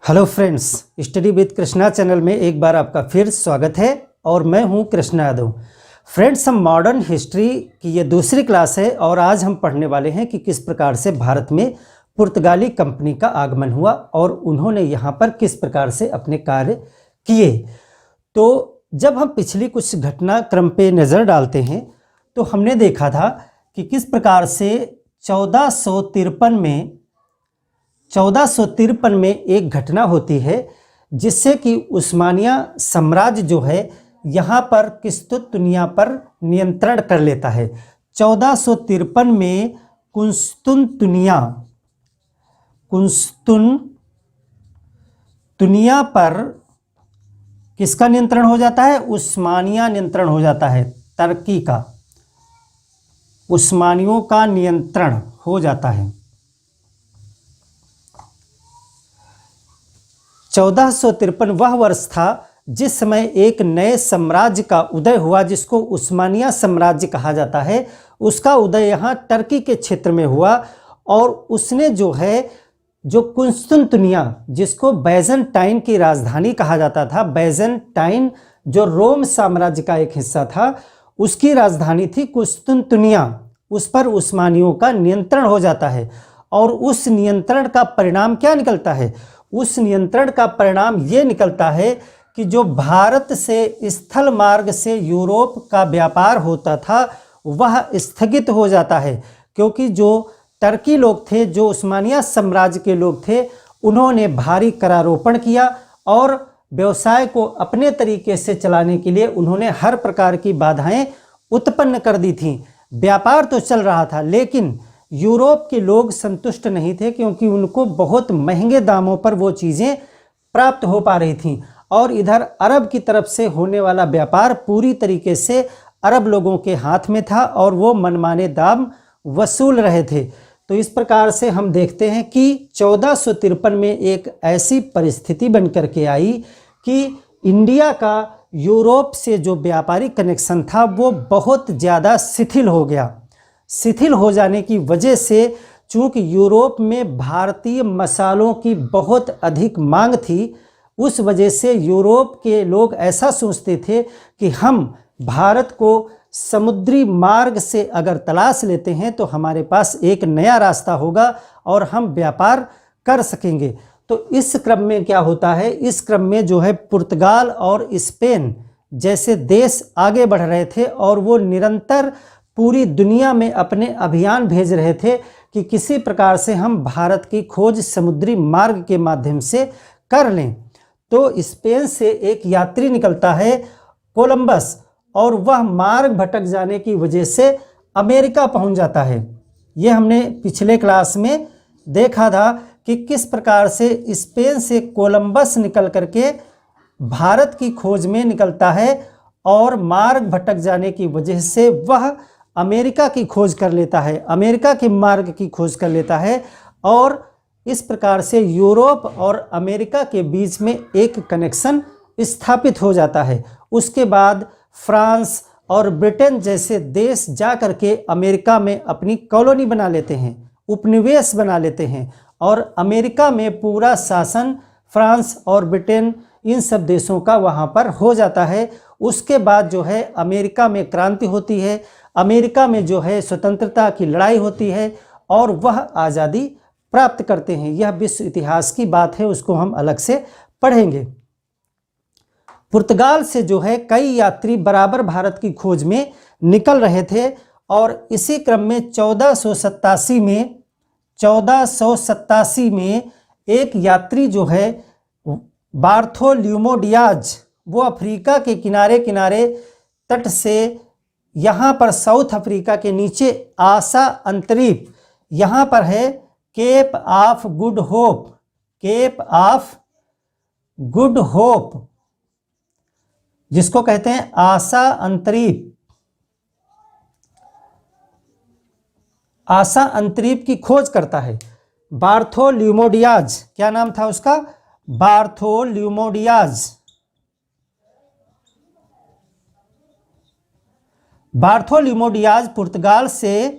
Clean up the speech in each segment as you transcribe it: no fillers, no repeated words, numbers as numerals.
Hello friends, study with Krishna channel में एक बार आपका फिर स्वागत है और मैं हूं कृष्णा यादव। फ्रेंड्स, हम मॉडर्न हिस्ट्री की ये दूसरी क्लास है और आज हम पढ़ने वाले हैं कि किस प्रकार से भारत में पुर्तगाली कंपनी का आगमन हुआ और उन्होंने यहाँ पर किस प्रकार से अपने कार्य किए। तो जब हम पिछली कुछ घटनाक्रम पे नज़र डालते हैं तो हमने देखा था कि किस प्रकार से 1453 में एक घटना होती है जिससे कि उस्मानिया साम्राज्य जो है यहाँ पर कुस्तुनतुनिया पर नियंत्रण कर लेता है। 1453 में कुस्तुनतुनिया पर किसका नियंत्रण हो जाता है? उस्मानिया नियंत्रण हो जाता है, तुर्की का, उस्मानियों का नियंत्रण हो जाता है। 1453 वह वर्ष था जिस समय एक नए साम्राज्य का उदय हुआ जिसको उस्मानिया साम्राज्य कहा जाता है। उसका उदय यहाँ टर्की के क्षेत्र में हुआ और उसने जो कुस्तुनतुनिया, जिसको बैजेंटाइन की राजधानी कहा जाता था, बैजेंटाइन जो रोम साम्राज्य का एक हिस्सा था, उसकी राजधानी थी कुस्तुनतुनिया, उस पर उस्मानियों का नियंत्रण हो जाता है। और उस नियंत्रण का परिणाम क्या निकलता है? उस नियंत्रण का परिणाम ये निकलता है कि जो भारत से स्थल मार्ग से यूरोप का व्यापार होता था वह स्थगित हो जाता है, क्योंकि जो टर्की लोग थे, जो उस्मानिया साम्राज्य के लोग थे, उन्होंने भारी करारोपण किया और व्यवसाय को अपने तरीके से चलाने के लिए उन्होंने हर प्रकार की बाधाएं उत्पन्न कर दी थीं। व्यापार तो चल रहा था लेकिन यूरोप के लोग संतुष्ट नहीं थे, क्योंकि उनको बहुत महंगे दामों पर वो चीज़ें प्राप्त हो पा रही थीं और इधर अरब की तरफ से होने वाला व्यापार पूरी तरीके से अरब लोगों के हाथ में था और वो मनमाने दाम वसूल रहे थे। तो इस प्रकार से हम देखते हैं कि 1453 में एक ऐसी परिस्थिति बन करके आई कि इंडिया का यूरोप से जो व्यापारिक कनेक्शन था वो बहुत ज़्यादा शिथिल हो गया। शिथिल हो जाने की वजह से, चूँकि यूरोप में भारतीय मसालों की बहुत अधिक मांग थी, उस वजह से यूरोप के लोग ऐसा सोचते थे कि हम भारत को समुद्री मार्ग से अगर तलाश लेते हैं तो हमारे पास एक नया रास्ता होगा और हम व्यापार कर सकेंगे। तो इस क्रम में क्या होता है? इस क्रम में जो है पुर्तगाल और स्पेन जैसे देश आगे बढ़ रहे थे और वो निरंतर पूरी दुनिया में अपने अभियान भेज रहे थे कि किसी प्रकार से हम भारत की खोज समुद्री मार्ग के माध्यम से कर लें। तो स्पेन से एक यात्री निकलता है, कोलंबस, और वह मार्ग भटक जाने की वजह से अमेरिका पहुंच जाता है। ये हमने पिछले क्लास में देखा था कि किस प्रकार से स्पेन से कोलंबस निकल करके भारत की खोज में निकलता है और मार्ग भटक जाने की वजह से वह अमेरिका की खोज कर लेता है, अमेरिका के मार्ग की खोज कर लेता है और इस प्रकार से यूरोप और अमेरिका के बीच में एक कनेक्शन स्थापित हो जाता है। उसके बाद फ्रांस और ब्रिटेन जैसे देश जा करके अमेरिका में अपनी कॉलोनी बना लेते हैं, उपनिवेश बना लेते हैं और अमेरिका में पूरा शासन फ्रांस और ब्रिटेन इन सब देशों का वहाँ पर हो जाता है। उसके बाद जो है अमेरिका में क्रांति होती है, अमेरिका में जो है स्वतंत्रता की लड़ाई होती है और वह आज़ादी प्राप्त करते हैं। यह विश्व इतिहास की बात है, उसको हम अलग से पढ़ेंगे। पुर्तगाल से जो है कई यात्री बराबर भारत की खोज में निकल रहे थे और इसी क्रम में 1487 में एक यात्री जो है बार्थोलोम्यू डियाज, वो अफ्रीका के किनारे किनारे तट से यहाँ पर साउथ अफ्रीका के नीचे आशा अंतरीप, यहाँ पर है cape of good hope, cape of good hope जिसको कहते हैं आशा अंतरीप, आशा अंतरीप की खोज करता है बार्थोलोम्यू डियाज। क्या नाम था उसका? Bartholomew Diaz. बार्थोलोम्यू डियाज पुर्तगाल से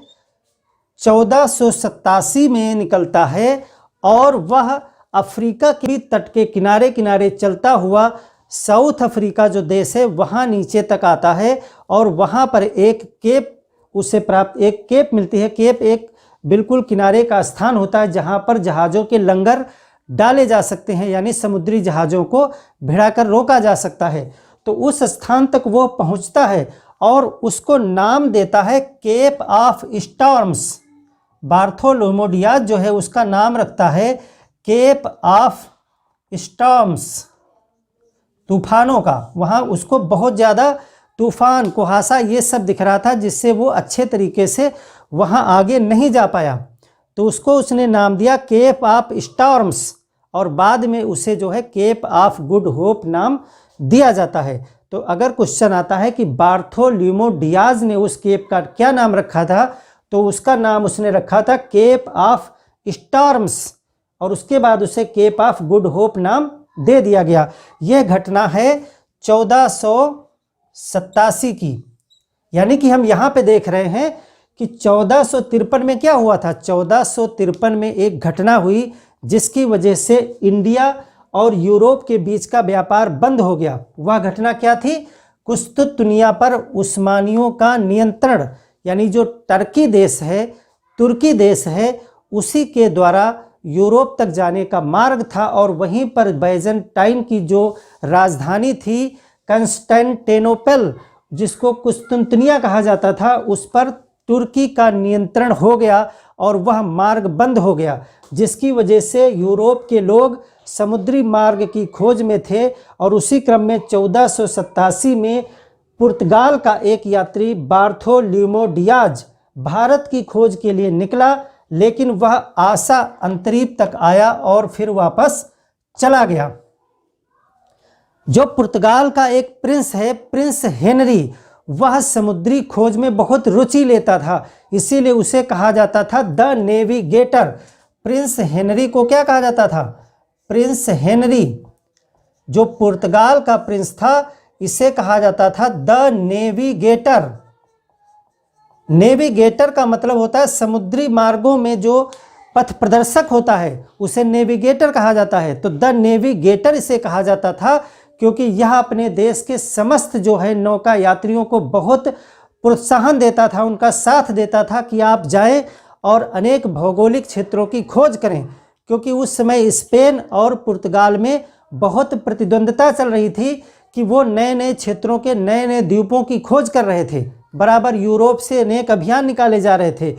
1487 में निकलता है और वह अफ्रीका के तट के किनारे किनारे चलता हुआ साउथ अफ्रीका जो देश है वहाँ नीचे तक आता है और वहाँ पर एक केप उसे प्राप्त एक केप मिलती है। केप एक बिल्कुल किनारे का स्थान होता है जहाँ पर जहाज़ों के लंगर डाले जा सकते हैं, यानी समुद्री जहाज़ों को भिड़ाकर रोका जा सकता है। तो उस स्थान तक वो पहुँचता है और उसको नाम देता है cape of storms. Bartholomew Dias जो है उसका नाम रखता है केप ऑफ स्टॉर्म्स, तूफानों का। वहाँ उसको बहुत ज़्यादा तूफान कुहासा ये सब दिख रहा था जिससे वो अच्छे तरीके से वहाँ आगे नहीं जा पाया, तो उसको उसने नाम दिया केप ऑफ स्टॉर्म्स और बाद में उसे जो है केप ऑफ गुड होप नाम दिया जाता है। तो अगर क्वेश्चन आता है कि बार्थोलोमेव डियाज ने उस केप का क्या नाम रखा था, तो उसका नाम उसने रखा था केप ऑफ स्टॉर्म्स और उसके बाद उसे केप ऑफ गुड होप नाम दे दिया गया। यह घटना है 1487 की, यानी कि हम यहाँ पे देख रहे हैं कि 1453 में क्या हुआ था। 1453 में एक घटना हुई जिसकी वजह से इंडिया और यूरोप के बीच का व्यापार बंद हो गया। वह घटना क्या थी? कुस्तुतनिया पर उस्मानियों का नियंत्रण, यानी जो टर्की देश है, तुर्की देश है, उसी के द्वारा यूरोप तक जाने का मार्ग था और वहीं पर बाइजेंटाइन की जो राजधानी थी कंस्टेंटिनोपल, जिसको कुस्तुतनिया कहा जाता था, उस पर तुर्की का नियंत्रण हो गया और वह मार्ग बंद हो गया, जिसकी वजह से यूरोप के लोग समुद्री मार्ग की खोज में थे। और उसी क्रम में 1487 में पुर्तगाल का एक यात्री बार्थोलोमेव डियाज भारत की खोज के लिए निकला, लेकिन वह आशा अंतरीप तक आया और फिर वापस चला गया। जो पुर्तगाल का एक प्रिंस है, प्रिंस हेनरी, वह समुद्री खोज में बहुत रुचि लेता था, इसीलिए उसे कहा जाता था द नेविगेटर। प्रिंस हेनरी को क्या कहा जाता था? प्रिंस हेनरी, जो पुर्तगाल का प्रिंस था, इसे कहा जाता था द नेविगेटर। नेविगेटर का मतलब होता है समुद्री मार्गों में जो पथ प्रदर्शक होता है, उसे नेविगेटर कहा जाता है। तो द नेविगेटर इसे कहा जाता था क्योंकि यह अपने देश के समस्त जो है नौका यात्रियों को बहुत प्रोत्साहन देता था, उनका साथ देता था कि आप जाएं और अनेक भौगोलिक क्षेत्रों की खोज करें, क्योंकि उस समय स्पेन और पुर्तगाल में बहुत प्रतिद्वंद्विता चल रही थी कि वो नए नए क्षेत्रों के नए नए द्वीपों की खोज कर रहे थे, बराबर यूरोप से अनेक अभियान निकाले जा रहे थे।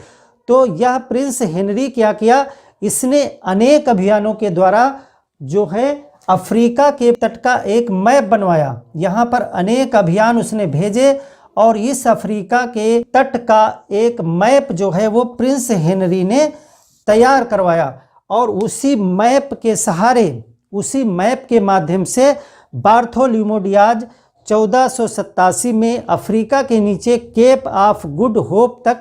तो यह प्रिंस हेनरी क्या किया, इसने अनेक अभियानों के द्वारा जो है अफ्रीका के तट का एक मैप बनवाया। यहाँ पर अनेक अभियान उसने भेजे और इस अफ्रीका के तट का एक मैप जो है वो प्रिंस हेनरी ने तैयार करवाया और उसी मैप के सहारे, उसी मैप के माध्यम से बार्थोलोमेव डियाज 1487 में अफ्रीका के नीचे केप ऑफ गुड होप तक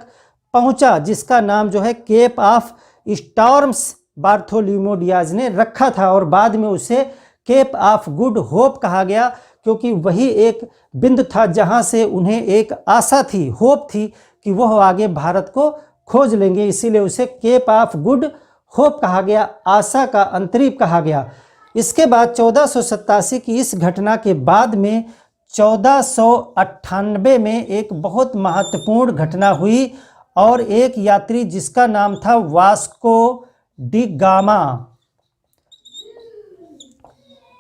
पहुंचा, जिसका नाम जो है cape of storms Bartholomew Dias ने रखा था और बाद में उसे केप ऑफ गुड होप कहा गया, क्योंकि वही एक बिंदु था जहां से उन्हें एक आशा थी, होप थी कि वह आगे भारत को खोज लेंगे, इसीलिए उसे केप ऑफ गुड होप कहा गया, आशा का अंतरीप कहा गया। इसके बाद 1487 की इस घटना के बाद में 1498 में एक बहुत महत्वपूर्ण घटना हुई और एक यात्री जिसका नाम था Vasco da Gama.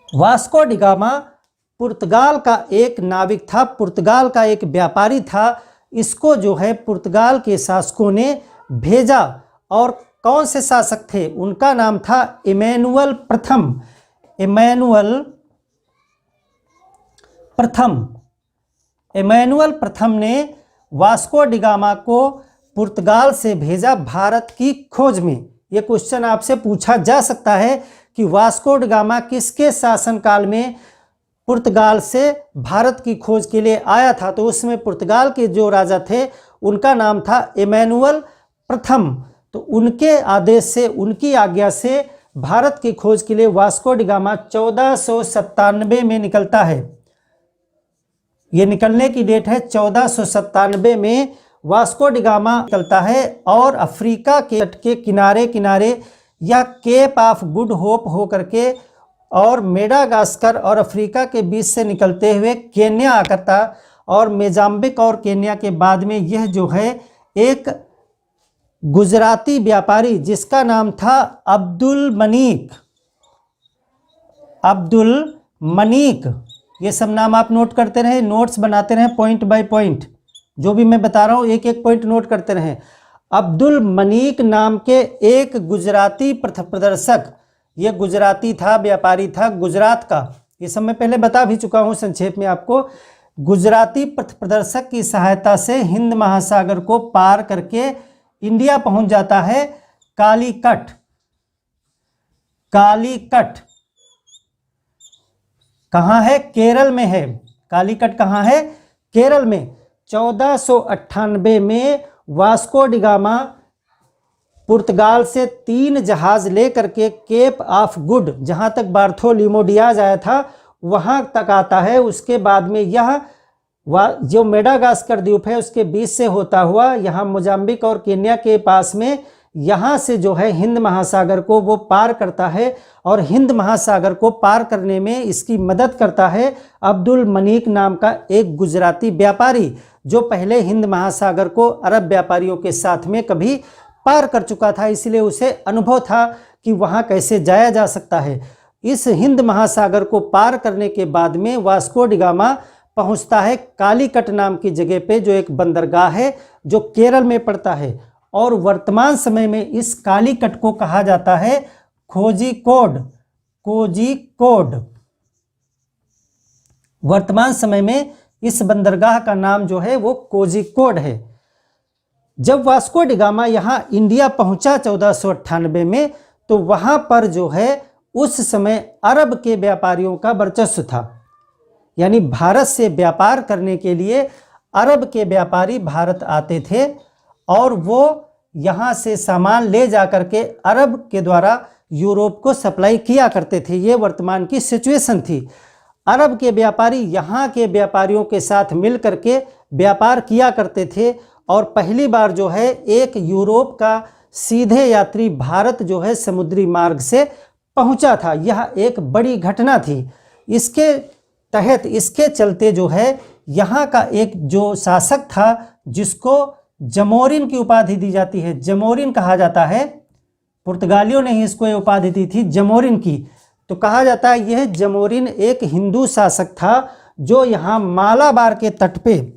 Vasco da Gama पुर्तगाल का एक नाविक था, पुर्तगाल का एक व्यापारी था। इसको जो है पुर्तगाल के शासकों ने भेजा और कौन से शासक थे? उनका नाम था इमैनुअल प्रथम। इमैनुअल प्रथम ने वास्को डी गामा को पुर्तगाल से भेजा भारत की खोज में। ये क्वेश्चन आपसे पूछा जा सकता है कि वास्को डी गामा किसके शासनकाल में पुर्तगाल से भारत की खोज के लिए आया था? तो उसमें पुर्तगाल के जो राजा थे उनका नाम था इमैनुअल प्रथम। तो उनके आदेश से, उनकी आज्ञा से भारत की खोज के लिए वास्को डी गामा 1497 में निकलता है। ये निकलने की डेट है 1497 में वास्को डी गामा निकलता है और अफ्रीका के तट के किनारे किनारे यह केप ऑफ गुड होप हो करके और मेडागास्कर और अफ्रीका के बीच से निकलते हुए केन्या आकर था, और मोजाम्बिक और केन्या के बाद में यह जो है एक गुजराती व्यापारी जिसका नाम था अब्दुल मनीक, ये सब नाम आप नोट करते रहें, नोट्स बनाते रहें पॉइंट बाय पॉइंट, जो भी मैं बता रहा हूँ एक एक पॉइंट नोट करते रहें। अब्दुल मनीक नाम के एक गुजराती पथ प्रदर्शक, ये गुजराती था, व्यापारी था गुजरात का, ये सब मैं पहले बता भी चुका हूँ संक्षेप में आपको। गुजराती पथ प्रदर्शक की सहायता से हिंद महासागर को पार करके इंडिया पहुंच जाता है। कालीकट कहाँ है? केरल में है। कालीकट कहाँ है? केरल में। 1498 में वास्को डी गामा पुर्तगाल से 3 जहाज लेकर के केप ऑफ गुड, जहाँ तक बार्थोलोमेव डियाज आया था वहाँ तक आता है। उसके बाद में यह जो मेडागास्कर द्वीप है उसके बीच से होता हुआ यहाँ मोजाम्बिक और केन्या के पास में, यहाँ से जो है हिंद महासागर को वो पार करता है, और हिंद महासागर को पार करने में इसकी मदद करता है अब्दुल मनीक नाम का एक गुजराती व्यापारी, जो पहले हिंद महासागर को अरब व्यापारियों के साथ में कभी पार कर चुका था, इसलिए उसे अनुभव था कि वहाँ कैसे जाया जा सकता है। इस हिंद महासागर को पार करने के बाद में वास्को डी गामा पहुँचता है कालीकट नाम की जगह पे, जो एक बंदरगाह है जो केरल में पड़ता है, और वर्तमान समय में इस कालीकट को कहा जाता है कोझिकोड। वर्तमान समय में इस बंदरगाह का नाम जो है वो कोझिकोड है। जब वास्को डी गामा यहाँ इंडिया पहुँचा 1498 में, तो वहाँ पर जो है उस समय अरब के व्यापारियों का वर्चस्व था, यानी भारत से व्यापार करने के लिए अरब के व्यापारी भारत आते थे, और वो यहाँ से सामान ले जा कर के अरब के द्वारा यूरोप को सप्लाई किया करते थे। ये वर्तमान की सिचुएशन थी। अरब के व्यापारी यहाँ के व्यापारियों के साथ मिल कर के व्यापार किया करते थे, और पहली बार जो है एक यूरोप का सीधे यात्री भारत जो है समुद्री मार्ग से पहुँचा था। यह एक बड़ी घटना थी। इसके तहत, इसके चलते जो है यहाँ का एक जो शासक था जिसको जमोरिन की उपाधि दी जाती है, जमोरिन कहा जाता है, पुर्तगालियों ने ही इसको ये उपाधि दी थी जमोरिन की, तो कहा जाता है यह जमोरिन एक हिंदू शासक था जो यहाँ मालाबार के तट पे,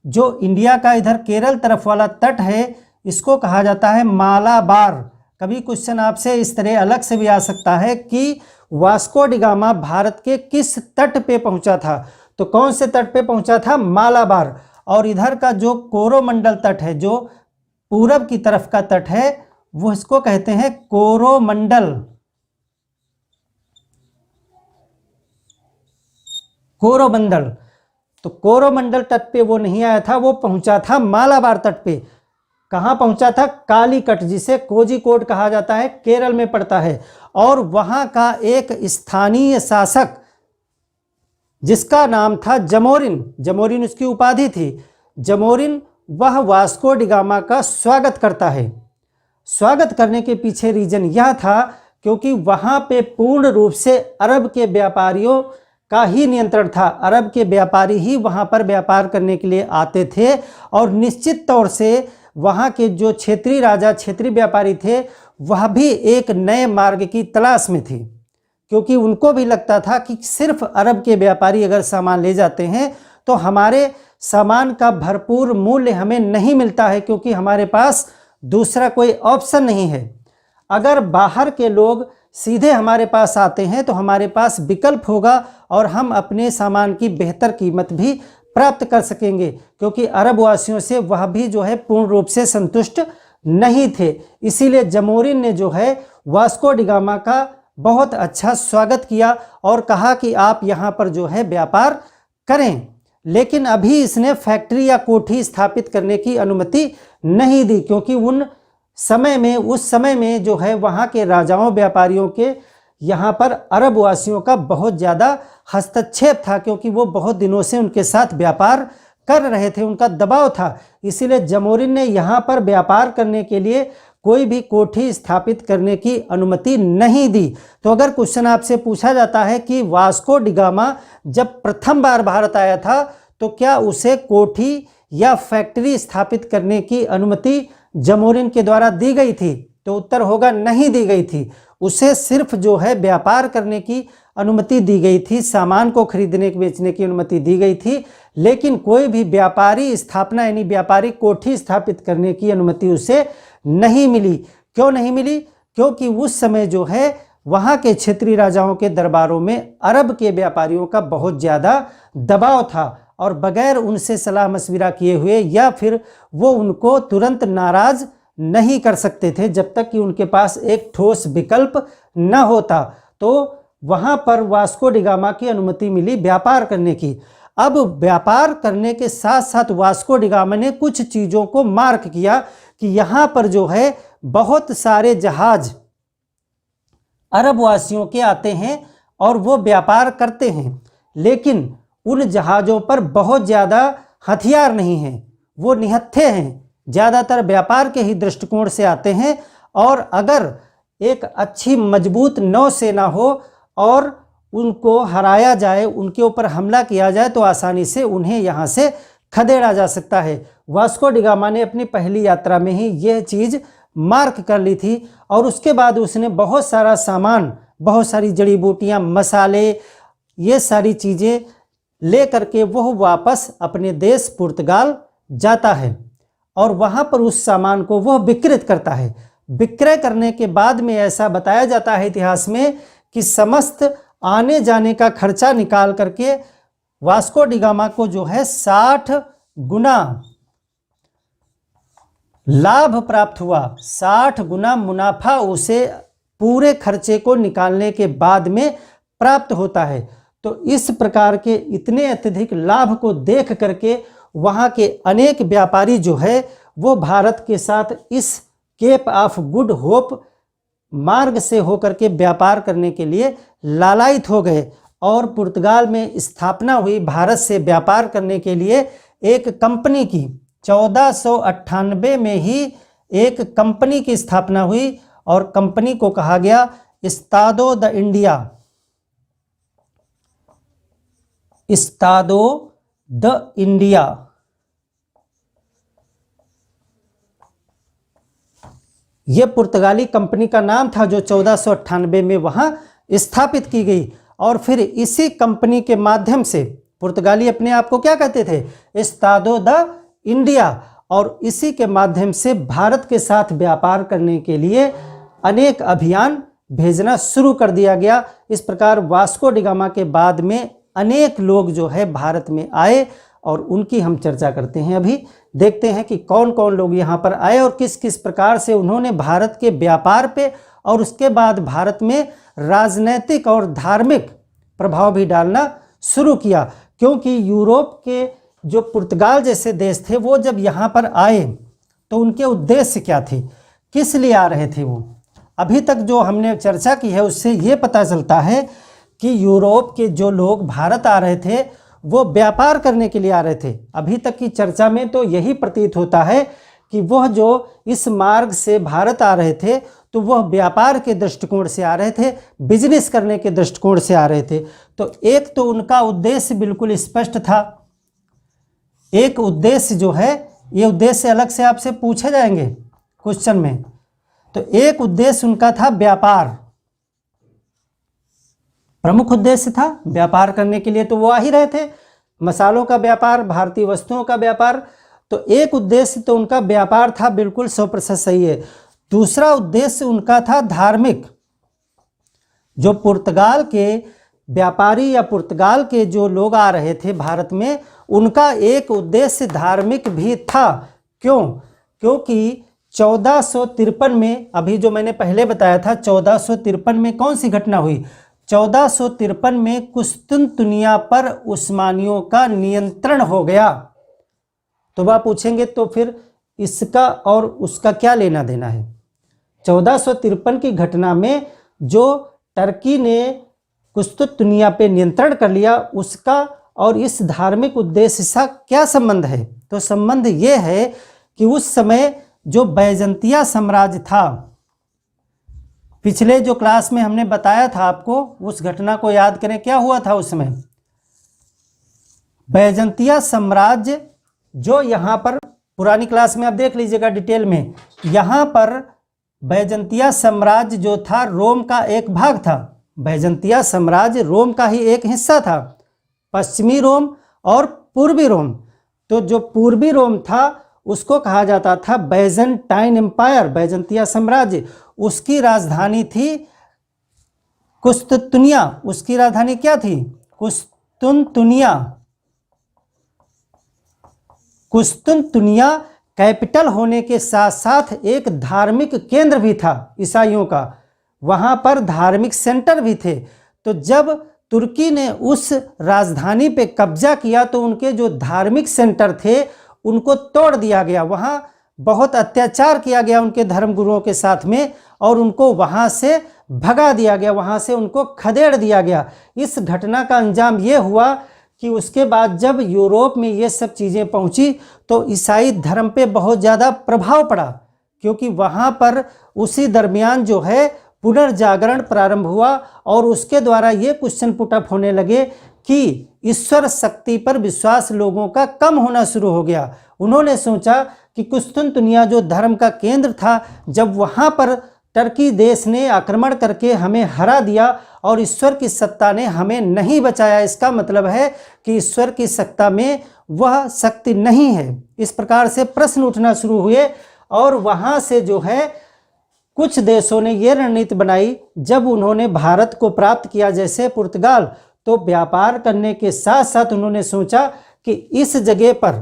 जो इंडिया का इधर केरल तरफ वाला तट है, इसको कहा जाता है मालाबार। कभी क्वेश्चन आपसे इस तरह अलग से भी आ सकता है कि वास्को डी गामा भारत के किस तट पे पहुंचा था, तो कौन से तट पे पहुंचा था? मालाबार। और इधर का जो कोरोमंडल तट है, जो पूरब की तरफ का तट है, वो इसको कहते हैं कोरोमंडल। तो कोरोमंडल तट पे वो नहीं आया था, वो पहुंचा था मालाबार तट पे। कहाँ पहुंचा था? कालीकट, जिसे कोझिकोड कहा जाता है, केरल में पड़ता है। और वहाँ का एक स्थानीय शासक जिसका नाम था जमोरिन उसकी उपाधि थी, जमोरिन, वह वास्को डी गामा का स्वागत करता है। स्वागत करने के पीछे रीजन यह था क्योंकि वहाँ पे पूर्ण रूप से अरब के व्यापारियों का ही नियंत्रण था। अरब के व्यापारी ही वहाँ पर व्यापार करने के लिए आते थे, और निश्चित तौर से वहाँ के जो क्षेत्रीय राजा, क्षेत्रीय व्यापारी थे, वह भी एक नए मार्ग की तलाश में थे, क्योंकि उनको भी लगता था कि सिर्फ अरब के व्यापारी अगर सामान ले जाते हैं तो हमारे सामान का भरपूर मूल्य हमें नहीं मिलता है, क्योंकि हमारे पास दूसरा कोई ऑप्शन नहीं है। अगर बाहर के लोग सीधे हमारे पास आते हैं तो हमारे पास विकल्प होगा, और हम अपने सामान की बेहतर कीमत भी प्राप्त कर सकेंगे, क्योंकि अरब वासियों से वह भी जो है पूर्ण रूप से संतुष्ट नहीं थे। इसीलिए जमोरिन ने जो है वास्को डी गामा का बहुत अच्छा स्वागत किया और कहा कि आप यहाँ पर जो है व्यापार करें, लेकिन अभी इसने फैक्ट्री या कोठी स्थापित करने की अनुमति नहीं दी, क्योंकि उस समय में जो है वहाँ के राजाओं, व्यापारियों के यहाँ पर अरब वासियों का बहुत ज़्यादा हस्तक्षेप था, क्योंकि वो बहुत दिनों से उनके साथ व्यापार कर रहे थे, उनका दबाव था। इसीलिए जमोरिन ने यहाँ पर व्यापार करने के लिए कोई भी कोठी स्थापित करने की अनुमति नहीं दी। तो अगर क्वेश्चन आपसे पूछा जाता है कि वास्को डी गामा जब प्रथम बार भारत आया था तो क्या उसे कोठी या फैक्ट्री स्थापित करने की अनुमति जमोरिन के द्वारा दी गई थी, तो उत्तर होगा नहीं दी गई थी। उसे सिर्फ जो है व्यापार करने की अनुमति दी गई थी, सामान को खरीदने बेचने की अनुमति दी गई थी, लेकिन कोई भी व्यापारी स्थापना यानी व्यापारिक कोठी स्थापित करने की अनुमति उसे नहीं मिली। क्यों नहीं मिली? क्योंकि उस समय जो है वहाँ के क्षेत्रीय राजाओं के दरबारों में अरब के व्यापारियों का बहुत ज़्यादा दबाव था और बगैर उनसे सलाह मशविरा किए हुए या फिर वो उनको तुरंत नाराज नहीं कर सकते थे जब तक कि उनके पास एक ठोस विकल्प न होता। तो वहाँ पर वास्को डी गामा की अनुमति मिली व्यापार करने की। अब व्यापार करने के साथ साथ वास्को डी गामा ने कुछ चीज़ों को मार्क किया कि यहाँ पर जो है बहुत सारे जहाज अरब वासियों के आते हैं और वो व्यापार करते हैं, लेकिन उन जहाज़ों पर बहुत ज़्यादा हथियार नहीं हैं, वो निहत्थे हैं, ज़्यादातर व्यापार के ही दृष्टिकोण से आते हैं। और अगर एक अच्छी मजबूत नौसेना हो और उनको हराया जाए, उनके ऊपर हमला किया जाए तो आसानी से उन्हें यहाँ से खदेड़ा जा सकता है। वास्को डी गामा ने अपनी पहली यात्रा में ही यह चीज़ मार्क कर ली थी और उसके बाद उसने बहुत सारा सामान, बहुत सारी जड़ी बूटियाँ, मसाले, ये सारी चीज़ें ले करके वह वापस अपने देश पुर्तगाल जाता है और वहाँ पर उस सामान को वह विक्रय करता है। विक्रय करने के बाद में ऐसा बताया जाता है इतिहास में कि समस्त आने जाने का खर्चा निकाल करके वास्को डी गामा को जो है 60 गुना लाभ प्राप्त हुआ, 60 गुना मुनाफा उसे पूरे खर्चे को निकालने के बाद में प्राप्त होता है। तो इस प्रकार के इतने अत्यधिक लाभ को देख करके वहाँ के अनेक व्यापारी जो है वो भारत के साथ इस केप ऑफ गुड होप मार्ग से होकर के व्यापार करने के लिए लालायित हो गए और पुर्तगाल में स्थापना हुई भारत से व्यापार करने के लिए एक कंपनी की 1498 में ही एक कंपनी की स्थापना हुई और कंपनी को कहा गया इस्तादो द इंडिया, इस्तादो द इंडिया। यह पुर्तगाली कंपनी का नाम था जो 1498 में वहां स्थापित की गई और फिर इसी कंपनी के माध्यम से पुर्तगाली अपने आप को क्या कहते थे, इस्तादो द इंडिया, और इसी के माध्यम से भारत के साथ व्यापार करने के लिए अनेक अभियान भेजना शुरू कर दिया गया। इस प्रकार वास्को डी गामा के बाद में अनेक लोग जो है भारत में आए और उनकी हम चर्चा करते हैं। अभी देखते हैं कि कौन कौन लोग यहाँ पर आए और किस किस प्रकार से उन्होंने भारत के व्यापार पे और उसके बाद भारत में राजनैतिक और धार्मिक प्रभाव भी डालना शुरू किया। क्योंकि यूरोप के जो पुर्तगाल जैसे देश थे वो जब यहाँ पर आए तो उनके उद्देश्य क्या थे, किस लिए आ रहे थे वो। अभी तक जो हमने चर्चा की है उससे ये पता चलता है कि यूरोप के जो लोग भारत आ रहे थे वो व्यापार करने के लिए आ रहे थे। अभी तक की चर्चा में तो यही प्रतीत होता है कि वह जो इस मार्ग से भारत आ रहे थे तो वह व्यापार के दृष्टिकोण से आ रहे थे, बिजनेस करने के दृष्टिकोण से आ रहे थे। तो एक तो उनका उद्देश्य बिल्कुल स्पष्ट था, एक उद्देश्य जो है ये उद्देश्य अलग से आपसे पूछे जाएंगे क्वेश्चन में। तो एक उद्देश्य उनका था व्यापार, प्रमुख उद्देश्य था व्यापार करने के लिए तो वो आ ही रहे थे, मसालों का व्यापार, भारतीय वस्तुओं का व्यापार। तो एक उद्देश्य तो उनका व्यापार था, बिल्कुल 100% सही है। दूसरा उद्देश्य उनका था धार्मिक। जो पुर्तगाल के व्यापारी या पुर्तगाल के जो लोग आ रहे थे भारत में, उनका एक उद्देश्य धार्मिक भी था। क्यों? क्योंकि 1453 में, अभी जो मैंने पहले बताया था 1453 में कौन सी घटना हुई, 1453 में कुस्तुनतुनिया पर उस्मानियों का नियंत्रण हो गया। तो वह पूछेंगे तो फिर इसका और उसका क्या लेना देना है। 1453 की घटना में जो टर्की ने कुस्तुनतुनिया पे नियंत्रण कर लिया, उसका और इस धार्मिक उद्देश्य से क्या संबंध है। तो संबंध ये है कि उस समय जो बैजंतिया साम्राज्य था, पिछले जो क्लास में हमने बताया था आपको, उस घटना को याद करें, क्या हुआ था उस समय। बैजंतिया साम्राज्य जो यहाँ पर पुरानी क्लास में आप देख लीजिएगा डिटेल में, यहाँ पर बैजंतिया साम्राज्य जो था रोम का एक भाग था। बैजंतिया साम्राज्य रोम का ही एक हिस्सा था, पश्चिमी रोम और पूर्वी रोम। तो जो पूर्वी रोम था उसको कहा जाता था बैजेंटाइन एम्पायर, बैजंतिया साम्राज्य। उसकी राजधानी थी कुस्तुतुनिया। उसकी राजधानी क्या थी? कुस्तुनतुनिया। कुस्तुनतुनिया कैपिटल होने के साथ साथ एक धार्मिक केंद्र भी था ईसाइयों का, वहाँ पर धार्मिक सेंटर भी थे। तो जब तुर्की ने उस राजधानी पे कब्जा किया तो उनके जो धार्मिक सेंटर थे उनको तोड़ दिया गया, वहाँ बहुत अत्याचार किया गया उनके धर्मगुरुओं के साथ में, और उनको वहाँ से भगा दिया गया, वहाँ से उनको खदेड़ दिया गया। इस घटना का अंजाम ये हुआ कि उसके बाद जब यूरोप में ये सब चीज़ें पहुँची तो ईसाई धर्म पे बहुत ज़्यादा प्रभाव पड़ा, क्योंकि वहाँ पर उसी दरमियान जो है पुनर्जागरण प्रारंभ हुआ और उसके द्वारा ये क्वेश्चन पुटअप होने लगे कि ईश्वर शक्ति पर विश्वास लोगों का कम होना शुरू हो गया। उन्होंने सोचा कि कुस्तुनतुनिया जो धर्म का केंद्र था, जब वहाँ पर टर्की देश ने आक्रमण करके हमें हरा दिया और ईश्वर की सत्ता ने हमें नहीं बचाया, इसका मतलब है कि ईश्वर की सत्ता में वह शक्ति नहीं है। इस प्रकार से प्रश्न उठना शुरू हुए और वहाँ से जो है कुछ देशों ने ये रणनीति बनाई, जब उन्होंने भारत को प्राप्त किया जैसे पुर्तगाल, तो व्यापार करने के साथ साथ उन्होंने सोचा कि इस जगह पर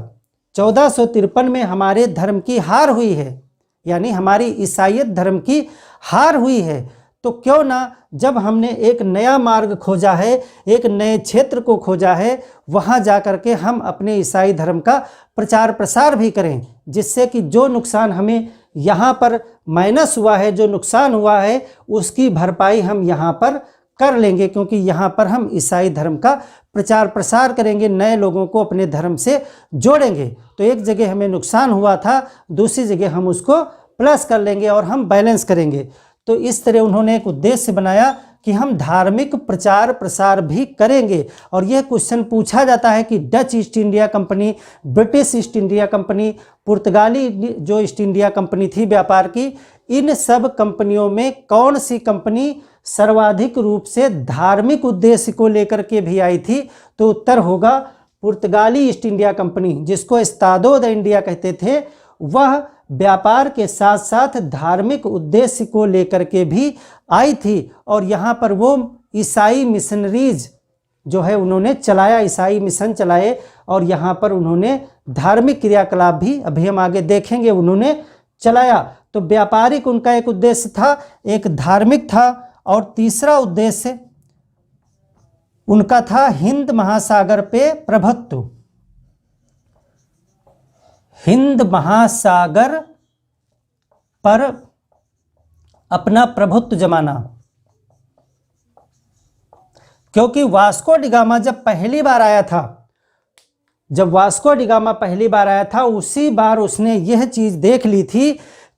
1453 में हमारे धर्म की हार हुई है, यानी हमारी ईसाईयत धर्म की हार हुई है, तो क्यों ना जब हमने एक नया मार्ग खोजा है, एक नए क्षेत्र को खोजा है, वहाँ जा कर के हम अपने ईसाई धर्म का प्रचार प्रसार भी करें, जिससे कि जो नुकसान हमें यहाँ पर माइनस हुआ है, जो नुकसान हुआ है, उसकी भरपाई हम यहाँ पर कर लेंगे, क्योंकि यहाँ पर हम ईसाई धर्म का प्रचार प्रसार करेंगे, नए लोगों को अपने धर्म से जोड़ेंगे। तो एक जगह हमें नुकसान हुआ था, दूसरी जगह हम उसको प्लस कर लेंगे और हम बैलेंस करेंगे। तो इस तरह उन्होंने एक उद्देश्य बनाया कि हम धार्मिक प्रचार प्रसार भी करेंगे। और यह क्वेश्चन पूछा जाता है कि Dutch east India company, British east India company, पुर्तगाली जो ईस्ट इंडिया कंपनी थी व्यापार की, इन सब कंपनियों में कौन सी कंपनी सर्वाधिक रूप से धार्मिक उद्देश्य को लेकर के भी आई थी? तो उत्तर होगा पुर्तगाली ईस्ट इंडिया कंपनी, जिसको एस्तादो द इंडिया कहते थे। वह व्यापार के साथ साथ धार्मिक उद्देश्य को लेकर के भी आई थी और यहाँ पर वो ईसाई मिशनरीज जो है उन्होंने चलाया, ईसाई मिशन चलाए और यहाँ पर उन्होंने धार्मिक क्रियाकलाप भी, अभी हम आगे देखेंगे, उन्होंने चलाया। तो व्यापारिक उनका एक उद्देश्य था, एक धार्मिक था, और तीसरा उद्देश्य उनका था हिंद महासागर पे प्रभुत्व, हिंद महासागर पर अपना प्रभुत्व जमाना। क्योंकि वास्को डी गामा जब पहली बार आया था, जब वास्को डी गामा पहली बार आया था, उसी बार उसने यह चीज़ देख ली थी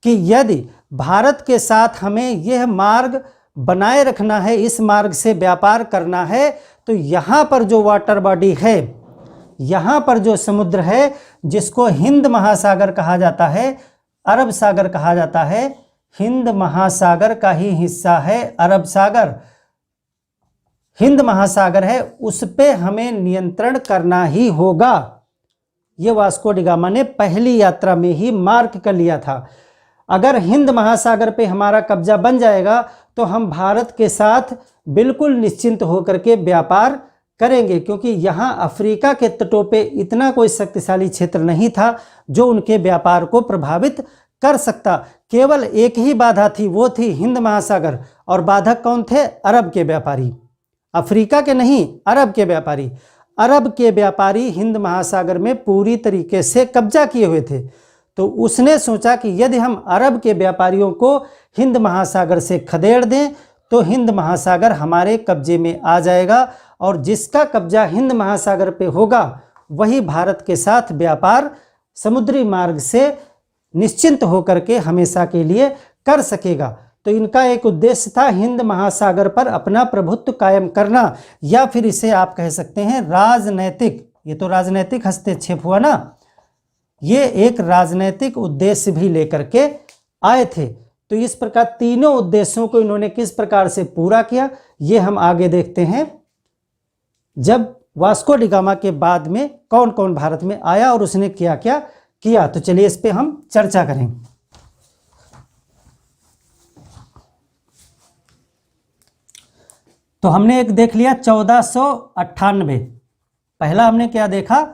कि यदि भारत के साथ हमें यह मार्ग बनाए रखना है, इस मार्ग से व्यापार करना है, तो यहाँ पर जो वाटर बॉडी है, यहाँ पर जो समुद्र है, जिसको हिंद महासागर कहा जाता है, अरब सागर कहा जाता है, हिंद महासागर का ही हिस्सा है अरब सागर, हिंद महासागर है, उस पे हमें नियंत्रण करना ही होगा। ये वास्को डी गामा ने पहली यात्रा में ही मार्क कर लिया था। अगर हिंद महासागर पे हमारा कब्जा बन जाएगा तो हम भारत के साथ बिल्कुल निश्चिंत होकर के व्यापार करेंगे, क्योंकि यहाँ अफ्रीका के तटों पे इतना कोई शक्तिशाली क्षेत्र नहीं था जो उनके व्यापार को प्रभावित कर सकता। केवल एक ही बाधा थी, वो थी हिंद महासागर, और बाधक कौन थे? अरब के व्यापारी, अफ्रीका के नहीं, अरब के व्यापारी। अरब के व्यापारी हिंद महासागर में पूरी तरीके से कब्जा किए हुए थे। तो उसने सोचा कि यदि हम अरब के व्यापारियों को हिंद महासागर से खदेड़ दें तो हिंद महासागर हमारे कब्जे में आ जाएगा, और जिसका कब्जा हिंद महासागर पे होगा वही भारत के साथ व्यापार समुद्री मार्ग से निश्चिंत होकर के हमेशा के लिए कर सकेगा। तो इनका एक उद्देश्य था हिंद महासागर पर अपना प्रभुत्व कायम करना, या फिर इसे आप कह सकते हैं राजनैतिक, ये तो राजनैतिक हस्तक्षेप हुआ ना, ये एक राजनैतिक उद्देश्य भी लेकर के आए थे। तो इस प्रकार तीनों उद्देश्यों को इन्होंने किस प्रकार से पूरा किया, ये हम आगे देखते हैं, जब वास्को डी गामा के बाद में कौन कौन भारत में आया और उसने क्या क्या किया। तो चलिए इस पे हम चर्चा करें। तो हमने एक देख लिया 1498, पहला हमने क्या देखा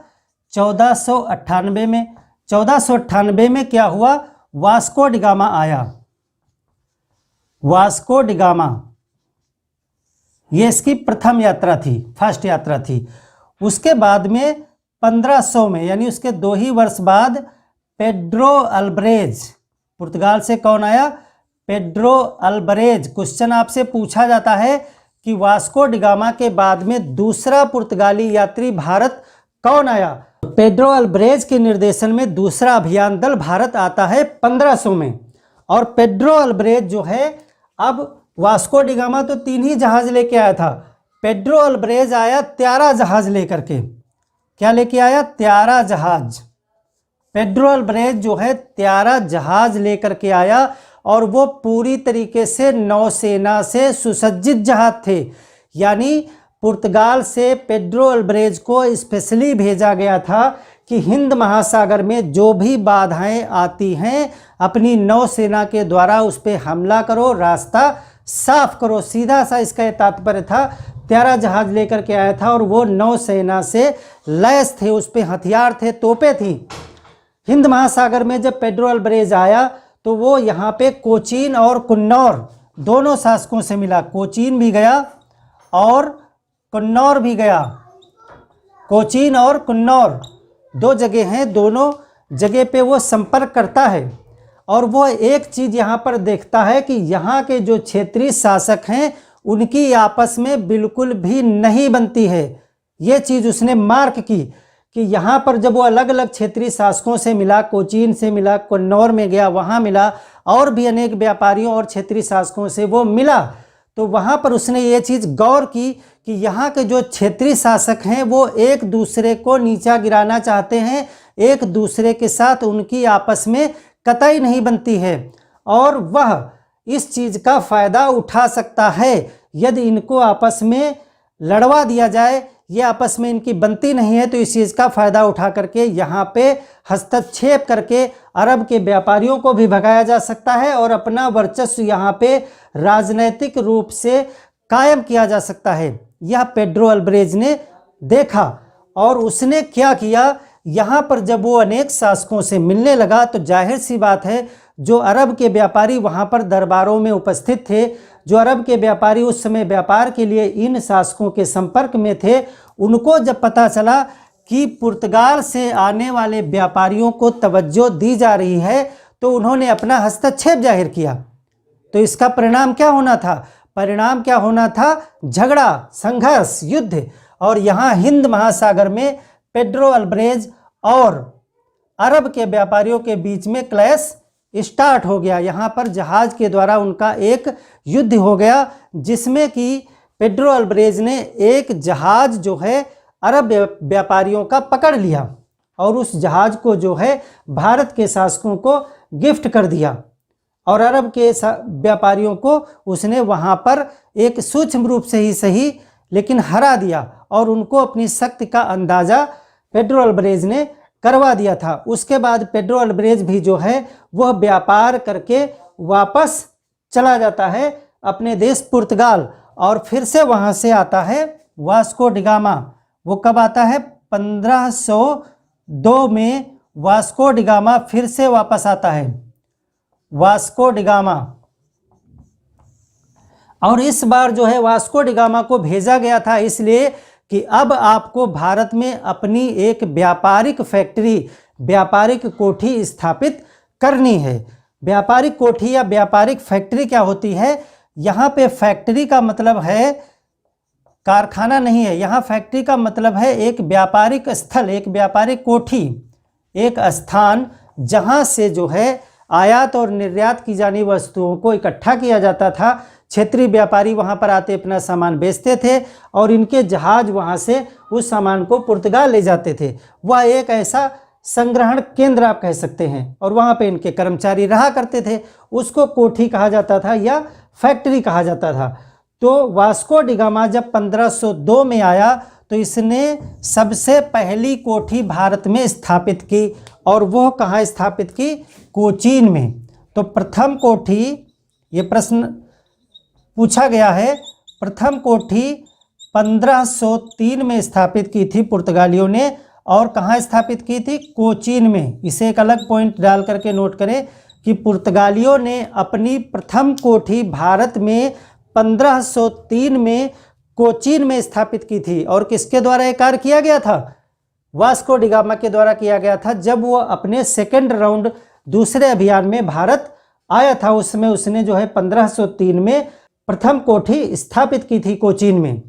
1498 में। 1498 में क्या हुआ, वास्को डी गामा आया। वास्को डी गामा ये इसकी प्रथम यात्रा थी, फर्स्ट यात्रा थी। उसके बाद में 1500 में, यानी उसके 2 ही वर्ष बाद पेड्रो अल्बरेज, पुर्तगाल से कौन आया, पेड्रो अल्बरेज। क्वेश्चन आपसे पूछा जाता है कि वास्को डी गामा के बाद में दूसरा पुर्तगाली यात्री भारत कौन आया। पेड्रो अल्बरेज के निर्देशन में दूसरा अभियान दल भारत आता है 1500 में। और पेड्रो अल्बरेज जो है, अब वास्को डी गामा तो 3 ही जहाज लेके आया था, पेड्रो अल्बरेज आया 13 जहाज लेकर के। क्या लेके आया, 13 जहाज। पेड्रो अल्बरेज जो है 13 जहाज लेकर के आया, और वो पूरी तरीके से नौसेना से सुसज्जित जहाज थे। यानी पुर्तगाल से पेड्रो अल्बरेज को स्पेशली भेजा गया था कि हिंद महासागर में जो भी बाधाएं आती हैं अपनी नौसेना के द्वारा उस पर हमला करो, रास्ता साफ करो। सीधा सा इसका तात्पर्य था। 13 जहाज लेकर के आया था और वो नौसेना से लैस थे, उस पर हथियार थे, तोपें थी। हिंद महासागर में जब पेड्रो अल्बरेज आया तो वो यहाँ पे कोचीन और कुन्नौर दोनों शासकों से मिला। कोचीन भी गया और कुन्नौर भी गया। कोचीन और कुन्नौर 2 जगह हैं, दोनों जगह पे वो संपर्क करता है। और वो एक चीज़ यहाँ पर देखता है कि यहाँ के जो क्षेत्रीय शासक हैं उनकी आपस में बिल्कुल भी नहीं बनती है। ये चीज़ उसने मार्क की कि यहाँ पर जब वो अलग अलग क्षेत्रीय शासकों से मिला, कोचीन से मिला, कुन्नौर में गया, वहाँ मिला, और भी अनेक व्यापारियों और क्षेत्रीय शासकों से वो मिला, तो वहाँ पर उसने ये चीज़ गौर की कि यहाँ के जो क्षेत्रीय शासक हैं वो एक दूसरे को नीचा गिराना चाहते हैं, एक दूसरे के साथ उनकी आपस में कतई नहीं बनती है, और वह इस चीज़ का फ़ायदा उठा सकता है यदि इनको आपस में लड़वा दिया जाए। ये आपस में इनकी बनती नहीं है, तो इस चीज़ का फ़ायदा उठा करके यहाँ पे हस्तक्षेप करके अरब के व्यापारियों को भी भगाया जा सकता है और अपना वर्चस्व यहाँ पे राजनैतिक रूप से कायम किया जा सकता है। यह पेड्रो अल्बरेज ने देखा और उसने क्या किया, यहाँ पर जब वो अनेक शासकों से मिलने लगा तो जाहिर सी बात है जो अरब के व्यापारी वहाँ पर दरबारों में उपस्थित थे, जो अरब के व्यापारी उस समय व्यापार के लिए इन शासकों के संपर्क में थे, उनको जब पता चला कि पुर्तगाल से आने वाले व्यापारियों को तवज्जो दी जा रही है तो उन्होंने अपना हस्तक्षेप जाहिर किया। तो इसका परिणाम क्या होना था, परिणाम क्या होना था, झगड़ा, संघर्ष, युद्ध। और यहाँ हिंद महासागर में पेड्रो अल्बरेज और अरब के व्यापारियों के बीच में क्लैश स्टार्ट हो गया। यहाँ पर जहाज के द्वारा उनका एक युद्ध हो गया जिसमें कि पेड्रो अल्बरेज ने एक जहाज जो है अरब व्यापारियों का पकड़ लिया और उस जहाज को जो है भारत के शासकों को गिफ्ट कर दिया और अरब के व्यापारियों को उसने वहाँ पर एक सूक्ष्म रूप से ही सही लेकिन हरा दिया और उनको अपनी शक्ति का अंदाज़ा पेड्रो अल्बरेज ने करवा दिया था। उसके बाद पेड्रो अल्बरेज भी जो है वह व्यापार करके वापस चला जाता है अपने देश पुर्तगाल और फिर से वहाँ से आता है वास्को डी गामा। वो कब आता है, 1502 में वास्को डी गामा फिर से वापस आता है, वास्को डी गामा। और इस बार जो है वास्को डी गामा को भेजा गया था इसलिए कि अब आपको भारत में अपनी एक व्यापारिक फैक्ट्री, व्यापारिक कोठी स्थापित करनी है। व्यापारिक कोठी या व्यापारिक फैक्ट्री क्या होती है, यहाँ पे फैक्ट्री का मतलब है कारखाना नहीं है, यहाँ फैक्ट्री का मतलब है एक व्यापारिक स्थल, एक व्यापारिक कोठी, एक स्थान जहाँ से जो है आयात और निर्यात की जानी वस्तुओं को इकट्ठा किया जाता था। क्षेत्रीय व्यापारी वहाँ पर आते अपना सामान बेचते थे और इनके जहाज वहाँ से उस सामान को पुर्तगाल ले जाते थे। वह एक ऐसा संग्रहण केंद्र आप कह सकते हैं और वहाँ पे इनके कर्मचारी रहा करते थे। उसको कोठी कहा जाता था या फैक्ट्री कहा जाता था। तो वास्को डी गामा जब 1502 में आया तो इसने सबसे पहली कोठी भारत में स्थापित की और वह कहाँ स्थापित की? कोचीन में। तो प्रथम कोठी, ये प्रश्न पूछा गया है, प्रथम कोठी 1503 में स्थापित की थी पुर्तगालियों ने और कहाँ स्थापित की थी? कोचीन में। इसे एक अलग पॉइंट डाल करके नोट करें कि पुर्तगालियों ने अपनी प्रथम कोठी भारत में 1503 में कोचीन में स्थापित की थी। और किसके द्वारा यह कार्य किया गया था? वास्को डी गामा के द्वारा किया गया था। जब वो अपने सेकेंड राउंड दूसरे अभियान में भारत आया था उसमें उसने जो है 1503 में प्रथम कोठी स्थापित की थी कोचीन में।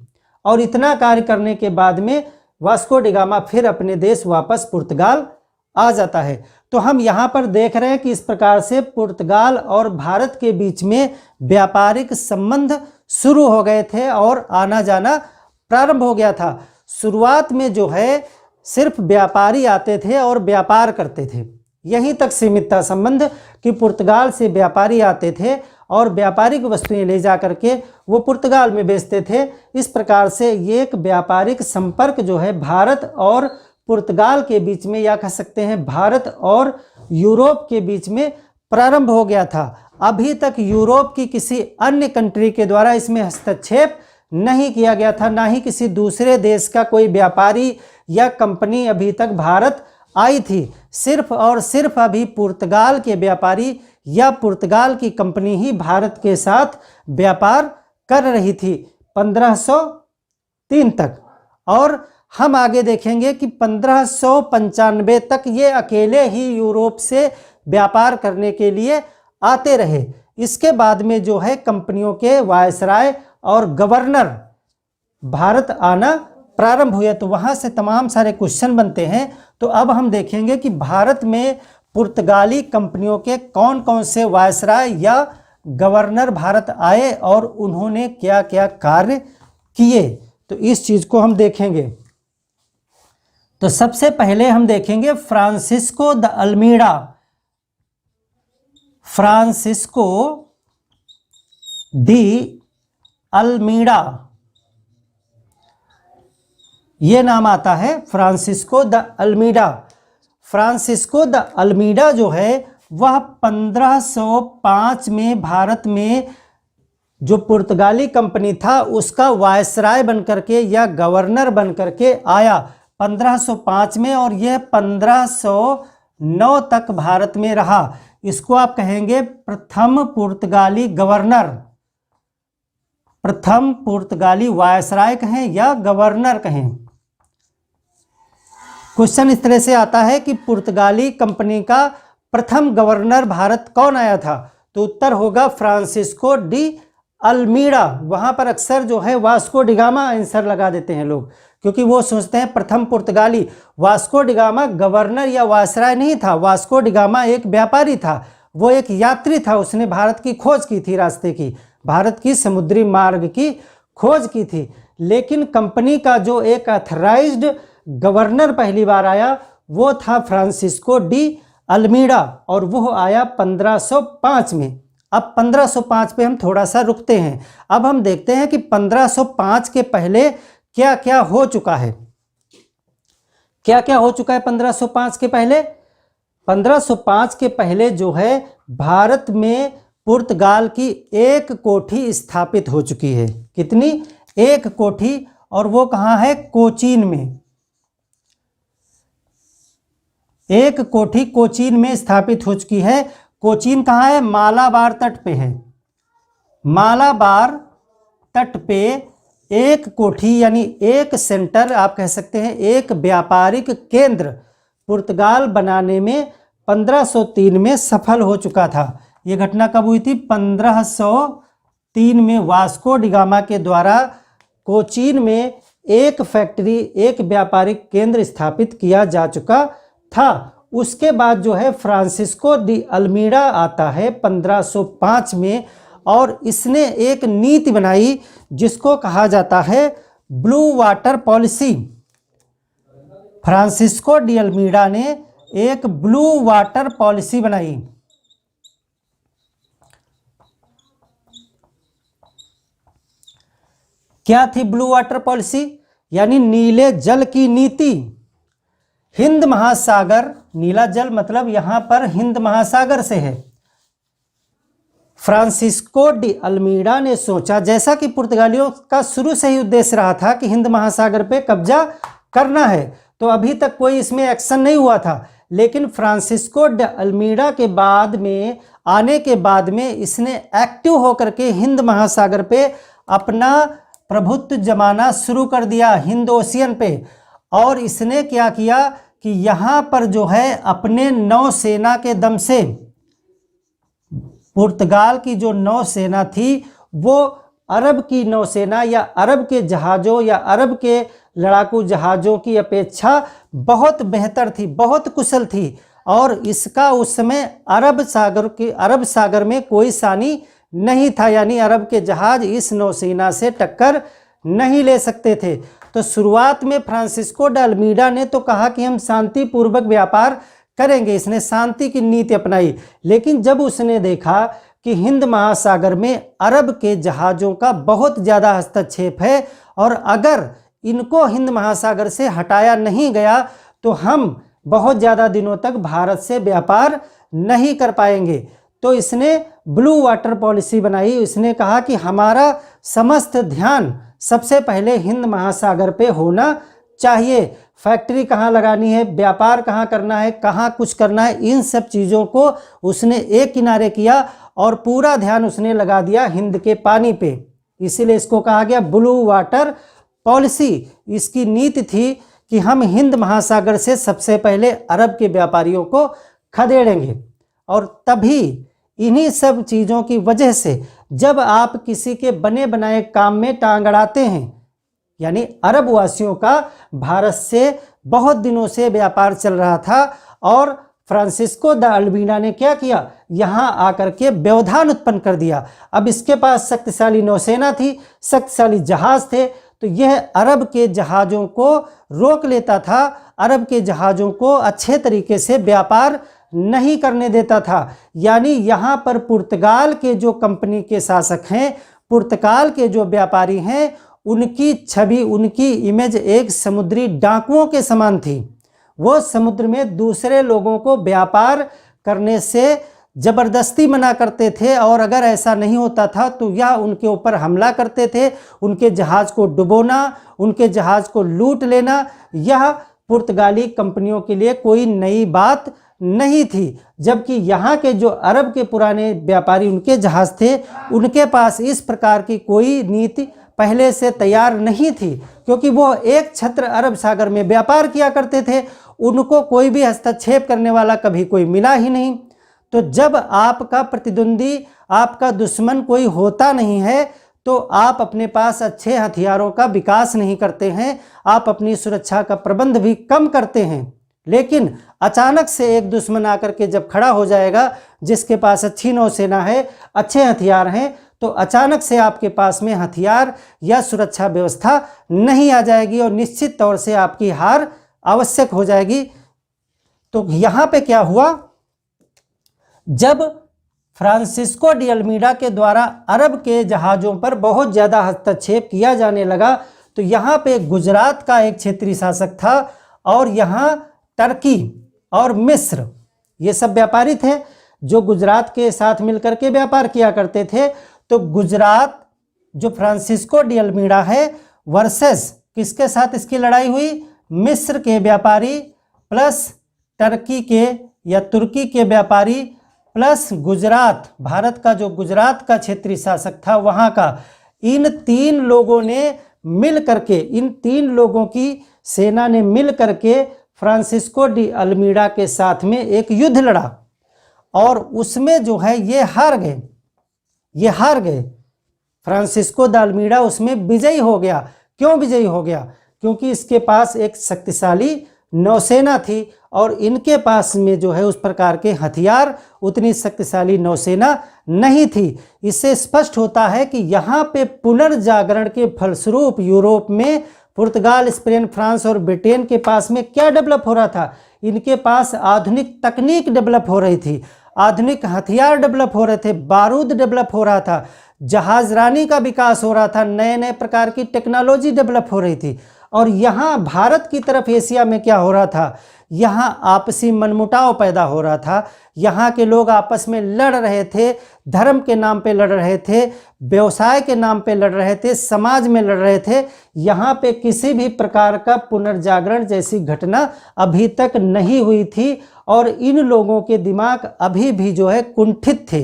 और इतना कार्य करने के बाद में वास्को डी गामा फिर अपने देश वापस पुर्तगाल आ जाता है। तो हम यहाँ पर देख रहे हैं कि इस प्रकार से पुर्तगाल और भारत के बीच में व्यापारिक संबंध शुरू हो गए थे और आना जाना प्रारंभ हो गया था। शुरुआत में जो है सिर्फ व्यापारी आते थे और व्यापार करते थे, यहीं तक सीमित था संबंध कि पुर्तगाल से व्यापारी आते थे और व्यापारिक वस्तुएं ले जा करके वो पुर्तगाल में बेचते थे। इस प्रकार से ये एक व्यापारिक संपर्क जो है भारत और पुर्तगाल के बीच में, या कह सकते हैं भारत और यूरोप के बीच में प्रारंभ हो गया था। अभी तक यूरोप की किसी अन्य कंट्री के द्वारा इसमें हस्तक्षेप नहीं किया गया था, ना ही किसी दूसरे देश का कोई व्यापारी या कंपनी अभी तक भारत आई थी। सिर्फ और सिर्फ अभी पुर्तगाल के व्यापारी या पुर्तगाल की कंपनी ही भारत के साथ व्यापार कर रही थी 1503 तक। और हम आगे देखेंगे कि 1595 तक ये अकेले ही यूरोप से व्यापार करने के लिए आते रहे। इसके बाद में जो है कंपनियों के वायसराय और गवर्नर भारत आना प्रारंभ हुए। तो वहाँ से तमाम सारे क्वेश्चन बनते हैं। तो अब हम देखेंगे कि भारत में पुर्तगाली कंपनियों के कौन कौन से वायसराय या गवर्नर भारत आए और उन्होंने क्या क्या कार्य किए, तो इस चीज़ को हम देखेंगे। तो सबसे पहले हम देखेंगे Francisco de Almeida. Francisco de Almeida, ये नाम आता है Francisco de Almeida. Francisco de Almeida जो है वह 1505 में भारत में जो पुर्तगाली कंपनी था उसका वायसराय बनकर के या गवर्नर बनकर के आया 1505 में, और यह 1509 तक भारत में रहा। इसको आप कहेंगे प्रथम पुर्तगाली गवर्नर, प्रथम पुर्तगाली वायसराय कहें या गवर्नर कहें। क्वेश्चन इस तरह से आता है कि पुर्तगाली कंपनी का प्रथम गवर्नर भारत कौन आया था? तो उत्तर होगा फ्रांसिस्को डी अल्मीडा। वहाँ पर अक्सर जो है वास्को डी गामा आंसर लगा देते हैं लोग, क्योंकि वो सोचते हैं प्रथम पुर्तगाली। वास्को डी गामा गवर्नर या वायसराय नहीं था। वास्को डी गामा एक व्यापारी था, वो एक यात्री था। उसने भारत की खोज की थी, रास्ते की, भारत की समुद्री मार्ग की खोज की थी। लेकिन कंपनी का जो एक ऑथराइज्ड गवर्नर पहली बार आया वो था फ्रांसिस्को डी अल्मीडा, और वो आया 1505 में। अब 1505 पे हम थोड़ा सा रुकते हैं। अब हम देखते हैं कि 1505 के पहले क्या क्या हो चुका है। क्या क्या हो चुका है 1505 के पहले? 1505 के पहले जो है भारत में पुर्तगाल की एक कोठी स्थापित हो चुकी है। कितनी? एक कोठी, और वो कहाँ है? कोचीन में। एक कोठी कोचीन में स्थापित हो चुकी है। कोचीन कहाँ है? मालाबार तट पे है। मालाबार तट पे एक कोठी यानी एक सेंटर आप कह सकते हैं, एक व्यापारिक केंद्र पुर्तगाल बनाने में 1503 में सफल हो चुका था। ये घटना कब हुई थी? 1503 में वास्को डी गामा के द्वारा कोचीन में एक फैक्ट्री, एक व्यापारिक केंद्र स्थापित किया जा चुका था। उसके बाद जो है फ्रांसिस्को डी अल्मीडा आता है 1505 में, और इसने एक नीति बनाई जिसको कहा जाता है blue water policy. Francisco de Almeida ने एक ब्लू वाटर पॉलिसी बनाई। क्या थी ब्लू वाटर पॉलिसी? यानी नीले जल की नीति। हिंद महासागर, नीला जल मतलब यहां पर हिंद महासागर से है। फ्रांसिस्को डी अल्मीडा ने सोचा, जैसा कि पुर्तगालियों का शुरू से ही उद्देश्य रहा था कि हिंद महासागर पे कब्जा करना है, तो अभी तक कोई इसमें एक्शन नहीं हुआ था, लेकिन फ्रांसिस्को डी अल्मीडा के बाद में आने के बाद में इसने एक्टिव होकर के हिंद महासागर पे अपना प्रभुत्व जमाना शुरू कर दिया, हिंद ओशियन पे। और इसने क्या किया कि यहाँ पर जो है अपने नौसेना के दम से, पुर्तगाल की जो नौसेना थी वो अरब की नौसेना या अरब के जहाज़ों या अरब के लड़ाकू जहाज़ों की अपेक्षा बहुत बेहतर थी, बहुत कुशल थी, और इसका उस समय अरब सागर में कोई सानी नहीं था, यानी अरब के जहाज इस नौसेना से टक्कर नहीं ले सकते थे। तो शुरुआत में फ्रांसिस्को डी अल्मीडा ने तो कहा कि हम शांतिपूर्वक व्यापार करेंगे, इसने शांति की नीति अपनाई। लेकिन जब उसने देखा कि हिंद महासागर में अरब के जहाज़ों का बहुत ज़्यादा हस्तक्षेप है, और अगर इनको हिंद महासागर से हटाया नहीं गया तो हम बहुत ज़्यादा दिनों तक भारत से व्यापार नहीं कर पाएंगे, तो इसने ब्लू वाटर पॉलिसी बनाई। इसने कहा कि हमारा समस्त ध्यान सबसे पहले हिंद महासागर पे होना चाहिए। फैक्ट्री कहाँ लगानी है, व्यापार कहाँ करना है, कहाँ कुछ करना है, इन सब चीज़ों को उसने एक किनारे किया और पूरा ध्यान उसने लगा दिया हिंद के पानी पे। इसीलिए इसको कहा गया ब्लू वाटर पॉलिसी। इसकी नीति थी कि हम हिंद महासागर से सबसे पहले अरब के व्यापारियों को खदेड़ेंगे। और तभी इन्हीं सब चीज़ों की वजह से जब आप किसी के बने बनाए काम में टांग अड़ाते हैं, यानी अरब वासियों का भारत से बहुत दिनों से व्यापार चल रहा था, और फ्रांसिस्को डी अल्मीडा ने क्या किया, यहाँ आकर के व्यवधान उत्पन्न कर दिया। अब इसके पास शक्तिशाली नौसेना थी, शक्तिशाली जहाज थे, तो यह अरब के जहाज़ों को रोक लेता था, अरब के जहाज़ों को अच्छे तरीके से व्यापार नहीं करने देता था। यानी यहाँ पर पुर्तगाल के जो कंपनी के शासक हैं, पुर्तगाल के जो व्यापारी हैं, उनकी छवि, उनकी इमेज एक समुद्री डाकुओं के समान थी। वो समुद्र में दूसरे लोगों को व्यापार करने से ज़बरदस्ती मना करते थे, और अगर ऐसा नहीं होता था तो यह उनके ऊपर हमला करते थे, उनके जहाज़ को डुबोना, उनके जहाज़ को लूट लेना, यह पुर्तगाली कंपनियों के लिए कोई नई बात नहीं थी। जबकि यहाँ के जो अरब के पुराने व्यापारी, उनके जहाज़ थे, उनके पास इस प्रकार की कोई नीति पहले से तैयार नहीं थी, क्योंकि वो एक छत्र अरब सागर में व्यापार किया करते थे, उनको कोई भी हस्तक्षेप करने वाला कभी कोई मिला ही नहीं। तो जब आपका प्रतिद्वंदी, आपका दुश्मन कोई होता नहीं है, तो आप अपने पास अच्छे हथियारों का विकास नहीं करते हैं, आप अपनी सुरक्षा का प्रबंध भी कम करते हैं। लेकिन अचानक से एक दुश्मन आकर के जब खड़ा हो जाएगा, जिसके पास अच्छी नौसेना है, अच्छे हथियार हैं, तो अचानक से आपके पास में हथियार या सुरक्षा व्यवस्था नहीं आ जाएगी, और निश्चित तौर से आपकी हार आवश्यक हो जाएगी। तो यहाँ पे क्या हुआ, जब फ्रांसिस्को डी अल्मीडा के द्वारा अरब के जहाज़ों पर बहुत ज़्यादा हस्तक्षेप किया जाने लगा, तो यहाँ पे गुजरात का एक क्षेत्रीय शासक था, और यहाँ टर्की और मिस्र, ये सब व्यापारी थे जो गुजरात के साथ मिलकर के व्यापार किया करते थे। तो गुजरात जो फ्रांसिस्को डी अल्मीडा है वर्सेस किसके साथ इसकी लड़ाई हुई, मिस्र के व्यापारी प्लस टर्की के या तुर्की के व्यापारी प्लस गुजरात, भारत का जो गुजरात का क्षेत्रीय शासक था वहाँ का। इन तीन लोगों ने मिल करके, इन तीन लोगों की सेना ने मिल करके फ्रांसिस्को डी अल्मीडा के साथ में एक युद्ध लड़ा, और उसमें जो है ये हार गए। फ्रांसिस्को डी अल्मीडा उसमें विजयी हो गया। क्यों विजयी हो गया? क्योंकि इसके पास एक शक्तिशाली नौसेना थी, और इनके पास में जो है उस प्रकार के हथियार, उतनी शक्तिशाली नौसेना नहीं थी। इससे स्पष्ट होता है कि यहाँ पे पुनर्जागरण के फलस्वरूप यूरोप में पुर्तगाल, स्पेन, फ्रांस और ब्रिटेन के पास में क्या डेवलप हो रहा था? इनके पास आधुनिक तकनीक डेवलप हो रही थी, आधुनिक हथियार डेवलप हो रहे थे, बारूद डेवलप हो रहा था, जहाजरानी का विकास हो रहा था, नए नए प्रकार की टेक्नोलॉजी डेवलप हो रही थी। और यहाँ भारत की तरफ एशिया में क्या हो रहा था? यहाँ आपसी मनमुटाव पैदा हो रहा था। यहाँ के लोग आपस में लड़ रहे थे, धर्म के नाम पे लड़ रहे थे, व्यवसाय के नाम पे लड़ रहे थे, समाज में लड़ रहे थे। यहाँ पे किसी भी प्रकार का पुनर्जागरण जैसी घटना अभी तक नहीं हुई थी और इन लोगों के दिमाग अभी भी जो है कुंठित थे।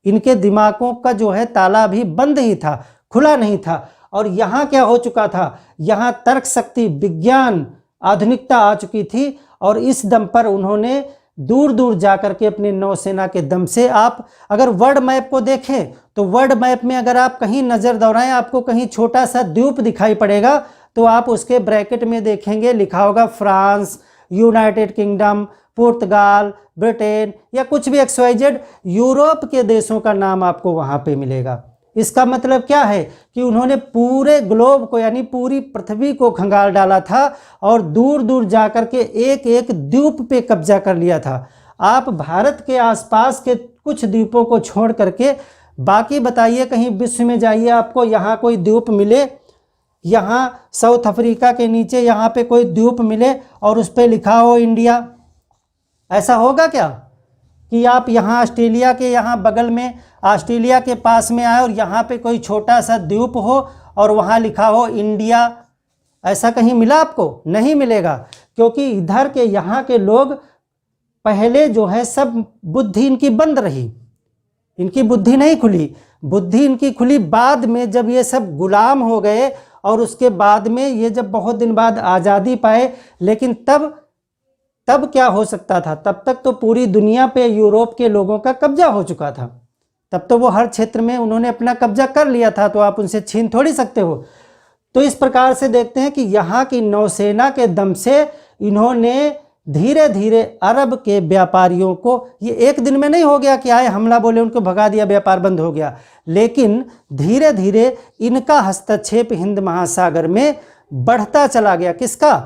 इनके दिमागों का जो है ताला भी बंद ही था, खुला नहीं था। और यहाँ क्या हो चुका था? यहाँ तर्क शक्ति, विज्ञान, आधुनिकता आ चुकी थी और इस दम पर उन्होंने दूर दूर जाकर के अपनी नौसेना के दम से, आप अगर वर्ल्ड मैप को देखें तो वर्ल्ड मैप में अगर आप कहीं नज़र दौड़ाएं, आपको कहीं छोटा सा द्वीप दिखाई पड़ेगा तो आप उसके ब्रैकेट में देखेंगे लिखा होगा फ्रांस, यूनाइटेड किंगडम, पुर्तगाल, ब्रिटेन या कुछ भी XYZ यूरोप के देशों का नाम आपको वहाँ पे मिलेगा। इसका मतलब क्या है कि उन्होंने पूरे ग्लोब को यानी पूरी पृथ्वी को खंगाल डाला था और दूर दूर जाकर के एक एक द्वीप पे कब्जा कर लिया था। आप भारत के आसपास के कुछ द्वीपों को छोड़ करके बाकी बताइए, कहीं विश्व में जाइए आपको यहाँ कोई द्वीप मिले, यहाँ साउथ अफ्रीका के नीचे यहाँ पे कोई द्वीप मिले और उस पर लिखा हो इंडिया? ऐसा होगा क्या कि आप यहाँ ऑस्ट्रेलिया के यहाँ बगल में, ऑस्ट्रेलिया के पास में आए और यहाँ पे कोई छोटा सा द्वीप हो और वहाँ लिखा हो इंडिया? ऐसा कहीं मिला आपको? नहीं मिलेगा, क्योंकि इधर के यहाँ के लोग पहले जो है सब बुद्धि इनकी बंद रही, इनकी बुद्धि नहीं खुली। बुद्धि इनकी खुली बाद में, जब ये सब गुलाम हो गए और उसके बाद में ये जब बहुत दिन बाद आज़ादी पाए। लेकिन तब क्या हो सकता था? तब तक तो पूरी दुनिया पे यूरोप के लोगों का कब्जा हो चुका था। तब तो वो हर क्षेत्र में उन्होंने अपना कब्जा कर लिया था, तो आप उनसे छीन थोड़ी सकते हो। तो इस प्रकार से देखते हैं कि यहाँ की नौसेना के दम से इन्होंने धीरे धीरे अरब के व्यापारियों को, ये एक दिन में नहीं हो गया कि आए हमला बोले उनको भगा दिया, व्यापार बंद हो गया, लेकिन धीरे धीरे इनका हस्तक्षेप हिंद महासागर में बढ़ता चला गया। किसका?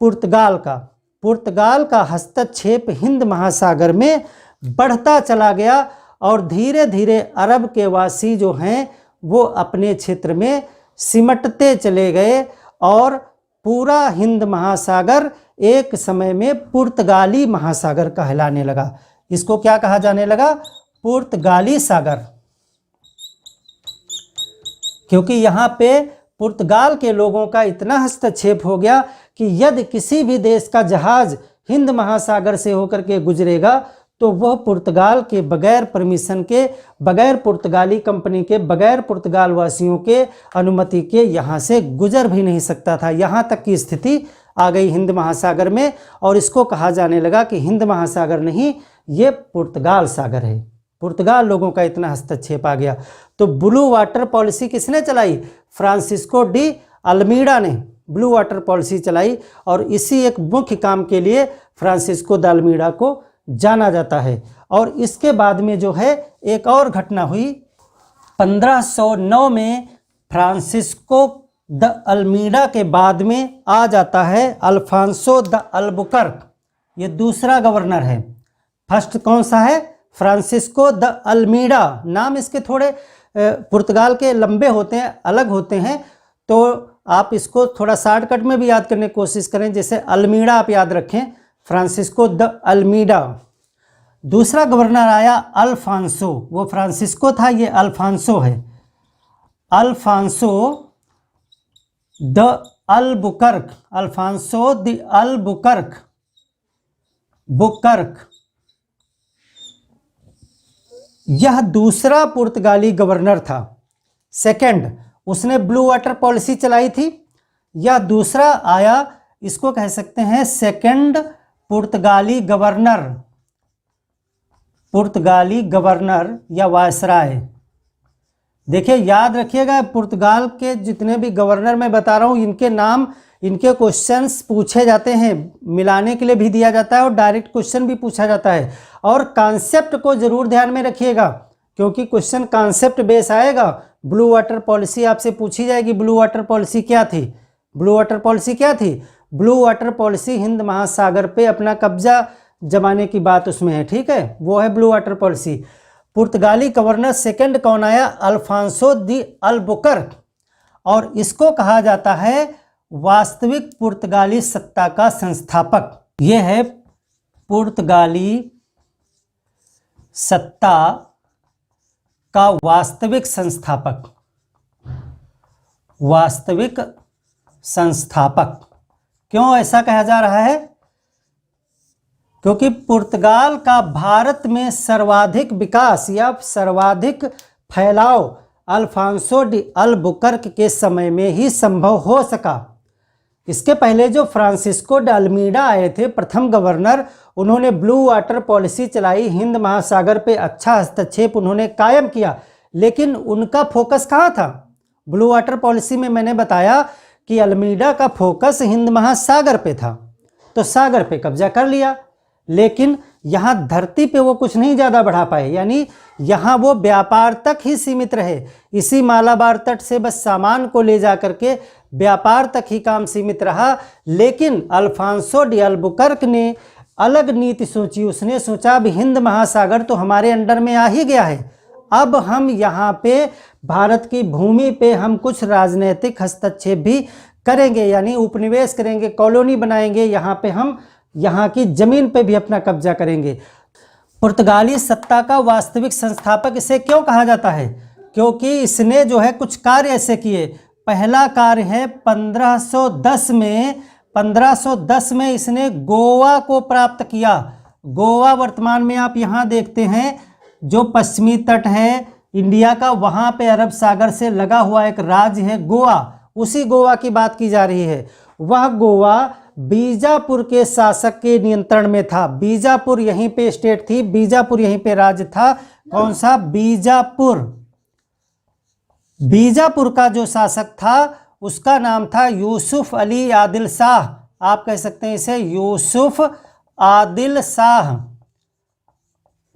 पुर्तगाल का। पुर्तगाल का हस्तक्षेप हिंद महासागर में बढ़ता चला गया और धीरे धीरे अरब के वासी जो हैं वो अपने क्षेत्र में सिमटते चले गए और पूरा हिंद महासागर एक समय में पुर्तगाली महासागर कहलाने लगा। इसको क्या कहा जाने लगा? पुर्तगाली सागर। क्योंकि यहाँ पे पुर्तगाल के लोगों का इतना हस्तक्षेप हो गया कि यदि किसी भी देश का जहाज हिंद महासागर से होकर के गुजरेगा तो वह पुर्तगाल के बगैर परमिशन के, बगैर पुर्तगाली कंपनी के, बगैर पुर्तगाल वासियों के अनुमति के यहाँ से गुजर भी नहीं सकता था। यहाँ तक की स्थिति आ गई हिंद महासागर में और इसको कहा जाने लगा कि हिंद महासागर नहीं, ये पुर्तगाल सागर है। पुर्तगाल लोगों का इतना हस्तक्षेप आ गया। तो ब्लू वाटर पॉलिसी किसने चलाई? फ्रांसिस्को डी अल्मीडा ने ब्लू वाटर पॉलिसी चलाई और इसी एक मुख्य काम के लिए फ्रांसिस्को द अल्मीडा को जाना जाता है। और इसके बाद में जो है एक और घटना हुई 1509 में। फ्रांसिस्को द अल्मीडा के बाद में आ जाता है अल्फांसो द अल्बुकर्क। ये दूसरा गवर्नर है। फर्स्ट कौन सा है? Francisco de Almeida. नाम इसके थोड़े पुर्तगाल के लंबे होते हैं, अलग होते हैं, तो आप इसको थोड़ा शॉर्टकट में भी याद करने की कोशिश करें। जैसे अल्मीडा आप याद रखें, फ्रांसिस्को द अल्मीडा। दूसरा गवर्नर आया अल्फांसो। वो फ्रांसिस्को था, ये अल्फांसो है। Afonso de Albuquerque, Afonso de Albuquerque, बुकर्क। यह दूसरा पुर्तगाली गवर्नर था। सेकंड, उसने ब्लू वाटर पॉलिसी चलाई थी। यह दूसरा आया, इसको कह सकते हैं सेकंड पुर्तगाली गवर्नर, पुर्तगाली गवर्नर या वायसराय। देखिए याद रखिएगा, पुर्तगाल के जितने भी गवर्नर मैं बता रहा हूँ इनके नाम इनके क्वेश्चंस पूछे जाते हैं, मिलाने के लिए भी दिया जाता है और डायरेक्ट क्वेश्चन भी पूछा जाता है। और कॉन्सेप्ट को जरूर ध्यान में रखिएगा, क्योंकि क्वेश्चन कॉन्सेप्ट बेस आएगा। ब्लू वाटर पॉलिसी आपसे पूछी जाएगी, ब्लू वाटर पॉलिसी क्या थी? ब्लू वाटर पॉलिसी क्या थी? ब्लू वाटर पॉलिसी हिंद महासागर पे अपना कब्जा जमाने की बात उसमें है, ठीक है, वो है ब्लू वाटर पॉलिसी। पुर्तगाली गवर्नर सेकंड कौन आया? अल्फांसो दी अल्बुकर्क, और इसको कहा जाता है वास्तविक पुर्तगाली सत्ता का संस्थापक। यह है पुर्तगाली सत्ता का वास्तविक संस्थापक, वास्तविक संस्थापक। क्यों ऐसा कहा जा रहा है? क्योंकि पुर्तगाल का भारत में सर्वाधिक विकास या सर्वाधिक फैलाव अल्फांसो डी अल्बुकर्क के समय में ही संभव हो सका। इसके पहले जो फ्रांसिस्को डी अल्मीडा आए थे, प्रथम गवर्नर, उन्होंने ब्लू वाटर पॉलिसी चलाई, हिंद महासागर पे अच्छा हस्तक्षेप उन्होंने कायम किया, लेकिन उनका फोकस कहाँ था? ब्लू वाटर पॉलिसी में मैंने बताया कि अल्मीडा का फोकस हिंद महासागर पे था, तो सागर पे कब्जा कर लिया, लेकिन यहाँ धरती पे वो कुछ नहीं ज़्यादा बढ़ा पाए, यानी यहाँ वो व्यापार तक ही सीमित रहे। इसी मालाबार तट से बस सामान को ले जा करके व्यापार तक ही काम सीमित रहा। लेकिन अल्फांसो डी अल्बुकर्क ने अलग नीति सोची, उसने सोचा अब हिंद महासागर तो हमारे अंडर में आ ही गया है, अब हम यहाँ पे भारत की भूमि पे हम कुछ राजनीतिक हस्तक्षेप भी करेंगे, यानी उपनिवेश करेंगे, कॉलोनी बनाएंगे, यहाँ पे हम यहाँ की जमीन पे भी अपना कब्जा करेंगे। पुर्तगाली सत्ता का वास्तविक संस्थापक इसे क्यों कहा जाता है? क्योंकि इसने जो है कुछ कार्य ऐसे किए। पहला कार्य है 1510 में इसने गोवा को प्राप्त किया। गोवा वर्तमान में आप यहाँ देखते हैं, जो पश्चिमी तट है इंडिया का, वहाँ पे अरब सागर से लगा हुआ एक राज्य है गोवा, उसी गोवा की बात की जा रही है। वह गोवा बीजापुर के शासक के नियंत्रण में था। बीजापुर यहीं पे स्टेट थी, बीजापुर यहीं पे राज्य था। कौन सा? बीजापुर। बीजापुर का जो शासक था उसका नाम था यूसुफ अली आदिल शाह। आप कह सकते हैं इसे यूसुफ आदिल शाह।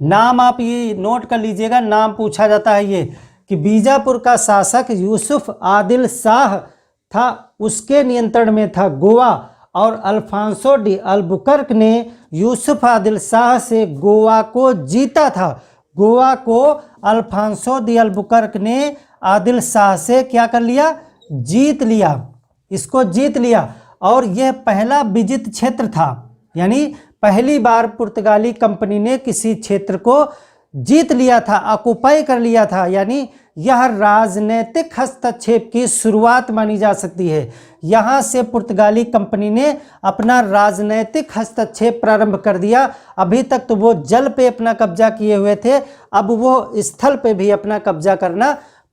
नाम आप ये नोट कर लीजिएगा, नाम पूछा जाता है ये कि बीजापुर का शासक यूसुफ आदिल शाह था, उसके नियंत्रण में था गोवा। और अल्फांसो डी अल्बुकर्क ने यूसुफ आदिल शाह से गोवा को जीता था। गोवा को अल्फांसो डी अल्बुकर्क ने आदिल शाह से क्या कर लिया? जीत लिया, इसको जीत लिया। और यह पहला विजित क्षेत्र था, यानी पहली बार पुर्तगाली कंपनी ने किसी क्षेत्र को जीत लिया था, ऑक्युपाई कर लिया था, यानी यह राजनीतिक हस्तक्षेप की शुरुआत मानी जा सकती है। यहाँ से पुर्तगाली कंपनी ने अपना राजनीतिक हस्तक्षेप प्रारंभ कर दिया। अभी तक तो वो जल पे अपना कब्जा किए हुए थे, अब वो स्थल पे भी अपना कब्जा करना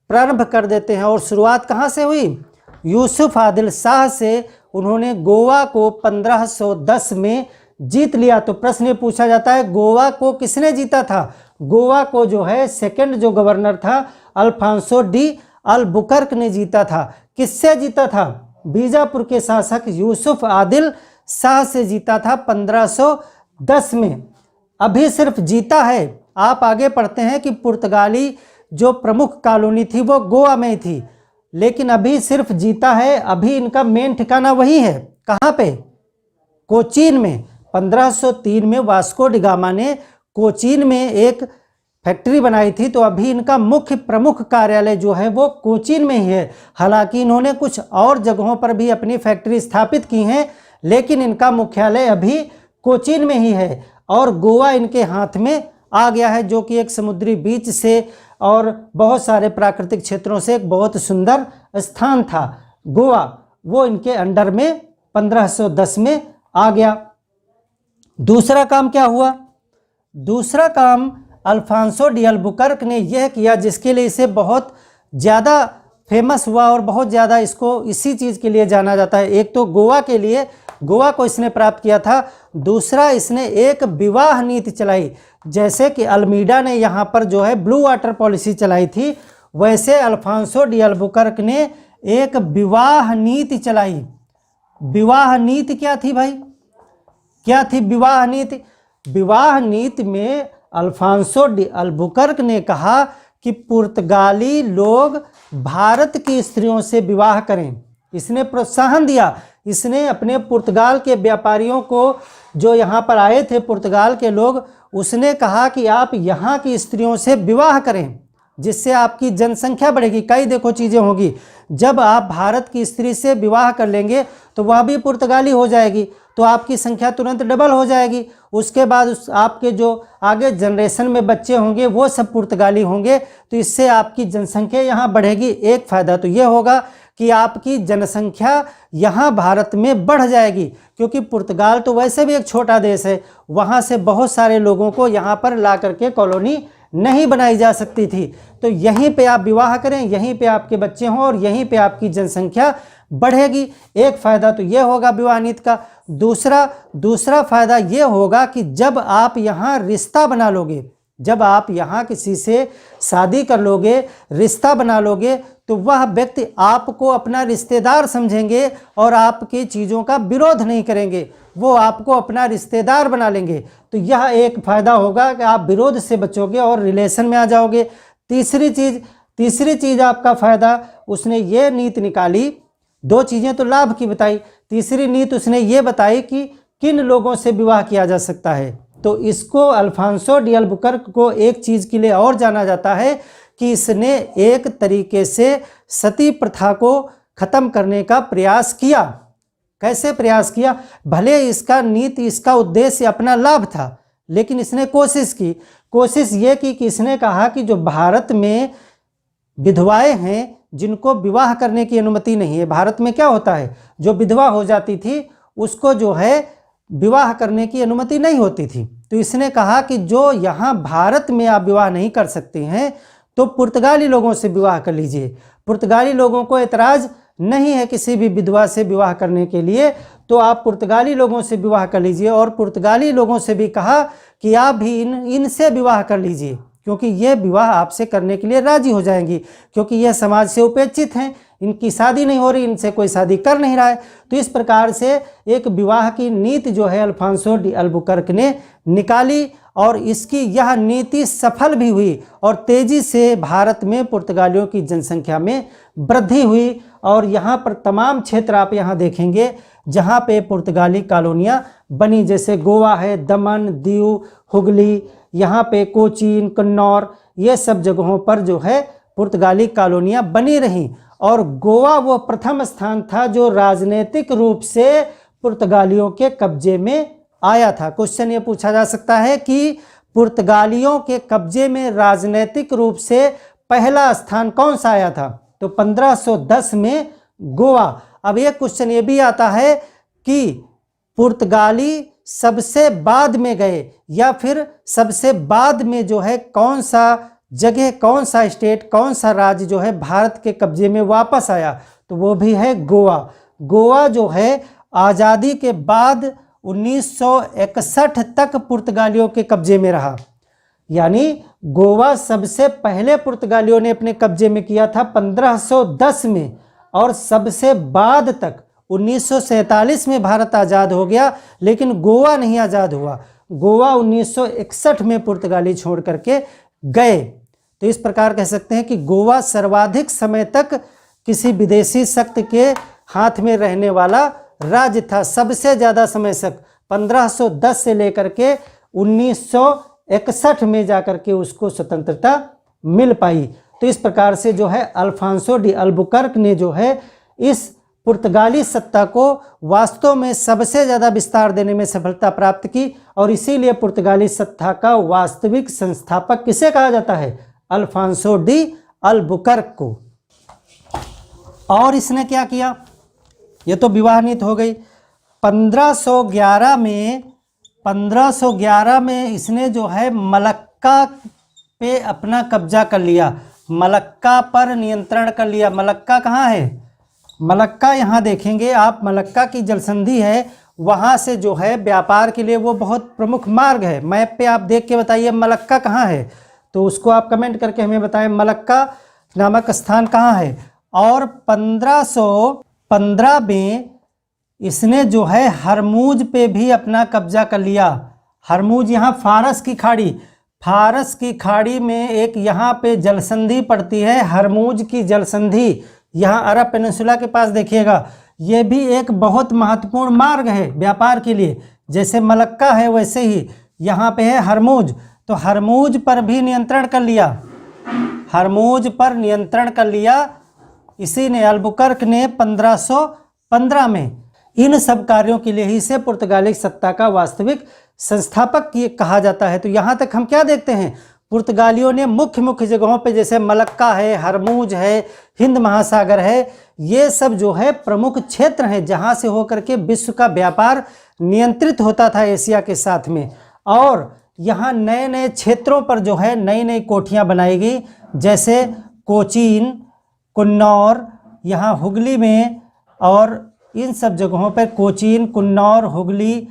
प्रारंभ कर देते हैं। और शुरुआत कहाँ से हुई? यूसुफ आदिल शाह से। उन्होंने गोवा को 1510 में जीत लिया। तो प्रश्न पूछा जाता है गोवा को किसने जीता था? गोवा को जो है सेकंड जो गवर्नर था अल्फांसो डी अल्बुकर्क ने जीता था। किससे जीता था? बीजापुर के शासक यूसुफ आदिल शाह से जीता था 1510 में। अभी सिर्फ जीता है। आप आगे पढ़ते हैं कि पुर्तगाली जो प्रमुख कॉलोनी थी वो गोवा में थी, लेकिन अभी सिर्फ जीता है। अभी इनका मेन ठिकाना वही है। कहाँ पे? कोचीन में। 1503 में वास्को डी गामा ने कोचीन में एक फैक्ट्री बनाई थी, तो अभी इनका मुख्य प्रमुख कार्यालय जो है वो कोचीन में ही है। हालांकि इन्होंने कुछ और जगहों पर भी अपनी फैक्ट्री स्थापित की हैं, लेकिन इनका मुख्यालय अभी कोचीन में ही है। और गोवा इनके हाथ में आ गया है, जो कि एक समुद्री बीच से और बहुत सारे प्राकृतिक क्षेत्रों से एक बहुत सुंदर स्थान था गोवा, वो इनके अंडर में 1510 में आ गया। दूसरा काम क्या हुआ? दूसरा काम अल्फांसो डी अल्बुकर्क ने यह किया जिसके लिए इसे बहुत ज़्यादा फेमस हुआ और बहुत ज़्यादा इसको इसी चीज़ के लिए जाना जाता है। एक तो गोवा के लिए, गोवा को इसने प्राप्त किया था। दूसरा, इसने एक विवाह नीति चलाई। जैसे कि अल्मीडा ने यहाँ पर जो है ब्लू वाटर पॉलिसी चलाई थी, वैसे अल्फांसो डी अल्बुकर्क ने एक विवाह नीति चलाई। विवाह नीति क्या थी भाई? क्या थी विवाह नीति? विवाह नीति में अल्फांसो डी अल्बुकर्क ने कहा कि पुर्तगाली लोग भारत की स्त्रियों से विवाह करें। इसने प्रोत्साहन दिया। इसने अपने पुर्तगाल के व्यापारियों को, जो यहाँ पर आए थे पुर्तगाल के लोग, उसने कहा कि आप यहाँ की स्त्रियों से विवाह करें, जिससे आपकी जनसंख्या बढ़ेगी। कई देखो चीज़ें होगी। जब आप भारत की स्त्री से विवाह कर लेंगे तो वह भी पुर्तगाली हो जाएगी, तो आपकी संख्या तुरंत डबल हो जाएगी। उसके बाद आपके जो आगे जनरेशन में बच्चे होंगे वो सब पुर्तगाली होंगे, तो इससे आपकी जनसंख्या यहाँ बढ़ेगी। एक फ़ायदा तो ये होगा कि आपकी जनसंख्या यहाँ भारत में बढ़ जाएगी, क्योंकि पुर्तगाल तो वैसे भी एक छोटा देश है, वहाँ से बहुत सारे लोगों को यहाँ पर ला करके कॉलोनी नहीं बनाई जा सकती थी। तो यहीं पे आप विवाह करें, यहीं पे आपके बच्चे हों और यहीं पे आपकी जनसंख्या बढ़ेगी। एक फ़ायदा तो ये होगा विवाह नीति का। दूसरा फ़ायदा ये होगा कि जब आप यहाँ रिश्ता बना लोगे, जब आप यहाँ किसी से शादी कर लोगे, रिश्ता बना लोगे, तो वह व्यक्ति आपको अपना रिश्तेदार समझेंगे और आपकी चीज़ों का विरोध नहीं करेंगे, वो आपको अपना रिश्तेदार बना लेंगे। तो यह एक फ़ायदा होगा कि आप विरोध से बचोगे और रिलेशन में आ जाओगे। तीसरी चीज़ आपका फ़ायदा, उसने ये नीति निकाली। दो चीज़ें तो लाभ की बताई, तीसरी नीति उसने ये बताई कि किन लोगों से विवाह किया जा सकता है। तो इसको अल्फांसो डी अल्बुकर्क को एक चीज़ के लिए और जाना जाता है कि इसने एक तरीके से सती प्रथा को ख़त्म करने का प्रयास किया। कैसे प्रयास किया? भले इसका नीति, इसका उद्देश्य अपना लाभ था, लेकिन इसने कोशिश ये की कि इसने कहा कि जो भारत में विधवाएं हैं, जिनको विवाह करने की अनुमति नहीं है, भारत में क्या होता है, जो विधवा हो जाती थी उसको जो है विवाह करने की अनुमति नहीं होती थी। तो इसने कहा कि जो यहाँ भारत में आप विवाह नहीं कर सकते हैं तो पुर्तगाली लोगों से विवाह कर लीजिए। पुर्तगाली लोगों को एतराज़ नहीं है किसी भी विधवा से विवाह करने के लिए, तो आप पुर्तगाली लोगों से विवाह कर लीजिए। और पुर्तगाली लोगों से भी कहा कि आप भी इनसे विवाह कर लीजिए, क्योंकि ये विवाह आपसे करने के लिए राजी हो जाएंगी, क्योंकि यह समाज से उपेक्षित हैं, इनकी शादी नहीं हो रही, इनसे कोई शादी कर नहीं रहा है। तो इस प्रकार से एक विवाह की नीति जो है अल्फांसो डी अल्बुकर्क ने निकाली, और इसकी यह नीति सफल भी हुई और तेज़ी से भारत में पुर्तगालियों की जनसंख्या में वृद्धि हुई। और यहाँ पर तमाम क्षेत्र आप यहाँ देखेंगे जहाँ पे पुर्तगाली कॉलोनियाँ बनी, जैसे गोवा है, दमन, दीव, हुगली, यहाँ पे कोचीन, कन्नौर, ये सब जगहों पर जो है पुर्तगाली कॉलोनियाँ बनी रहीं। और गोवा वो प्रथम स्थान था जो राजनीतिक रूप से पुर्तगालियों के कब्जे में आया था। क्वेश्चन ये पूछा जा सकता है कि पुर्तगालियों के कब्जे में राजनीतिक रूप से पहला स्थान कौन सा आया था? तो 1510 में गोवा। अब एक क्वेश्चन ये भी आता है कि पुर्तगाली सबसे बाद में गए, या फिर सबसे बाद में जो है कौन सा जगह, कौन सा स्टेट, कौन सा राज्य जो है भारत के कब्जे में वापस आया? तो वो भी है गोवा। गोवा जो है आज़ादी के बाद 1961 तक पुर्तगालियों के कब्जे में रहा। यानी गोवा सबसे पहले पुर्तगालियों ने अपने कब्जे में किया था 1510 में, और सबसे बाद तक 1947 में भारत आज़ाद हो गया, लेकिन गोवा नहीं आज़ाद हुआ। गोवा 1961 में पुर्तगाली छोड़ करके गए। तो इस प्रकार कह सकते हैं कि गोवा सर्वाधिक समय तक किसी विदेशी शक्ति के हाथ में रहने वाला राज्य था। सबसे ज़्यादा समय तक 1510 से लेकर के 1961 में जाकर के उसको स्वतंत्रता मिल पाई। तो इस प्रकार से जो है अल्फांसो डी अल्बुकर्क ने जो है इस पुर्तगाली सत्ता को वास्तव में सबसे ज़्यादा विस्तार देने में सफलता प्राप्त की, और इसीलिए पुर्तगाली सत्ता का वास्तविक संस्थापक किसे कहा जाता है? अल्फांसो डी अल्बुकर्क को। और इसने क्या किया? ये तो विवाह नीति हो गई। 1511 में इसने जो है मलक्का पे अपना कब्जा कर लिया, मलक्का पर नियंत्रण कर लिया। मलक्का कहाँ है? मलक्का यहाँ देखेंगे आप, मलक्का की जलसंधि है, वहाँ से जो है व्यापार के लिए वो बहुत प्रमुख मार्ग है। मैप पे आप देख के बताइए मलक्का कहाँ है, तो उसको आप कमेंट करके हमें बताएं मलक्का नामक स्थान कहाँ है। और 1515 में इसने जो है हरमुज पे भी अपना कब्जा कर लिया। हरमुज यहाँ फारस की खाड़ी, फारस की खाड़ी में एक यहाँ पे जलसंधि पड़ती है, हरमुज की जलसंधि, यहाँ अरब पेनिनसुला के पास देखिएगा। ये भी एक बहुत महत्वपूर्ण मार्ग है व्यापार के लिए, जैसे मलक्का है वैसे ही यहाँ पे है हरमुज। तो हरमुज पर भी नियंत्रण कर लिया, हरमुज पर नियंत्रण कर लिया इसी ने, अल्बुकर्क ने 1515 में। इन सब कार्यों के लिए ही इसे पुर्तगाली सत्ता का वास्तविक संस्थापक कहा जाता है। तो यहाँ तक हम क्या देखते हैं, पुर्तगालियों ने मुख्य मुख्य जगहों पे जैसे मलक्का है, हरमुज है, हिंद महासागर है, ये सब जो है प्रमुख क्षेत्र हैं जहाँ से होकर के विश्व का व्यापार नियंत्रित होता था एशिया के साथ में। और यहाँ नए नए क्षेत्रों पर जो है नई नई कोठियाँ बनाई गई, जैसे कोचीन, कुन्नौर, यहाँ हुगली में, और इन सब जगहों पर कोचीन, कुन्नौर, हुगली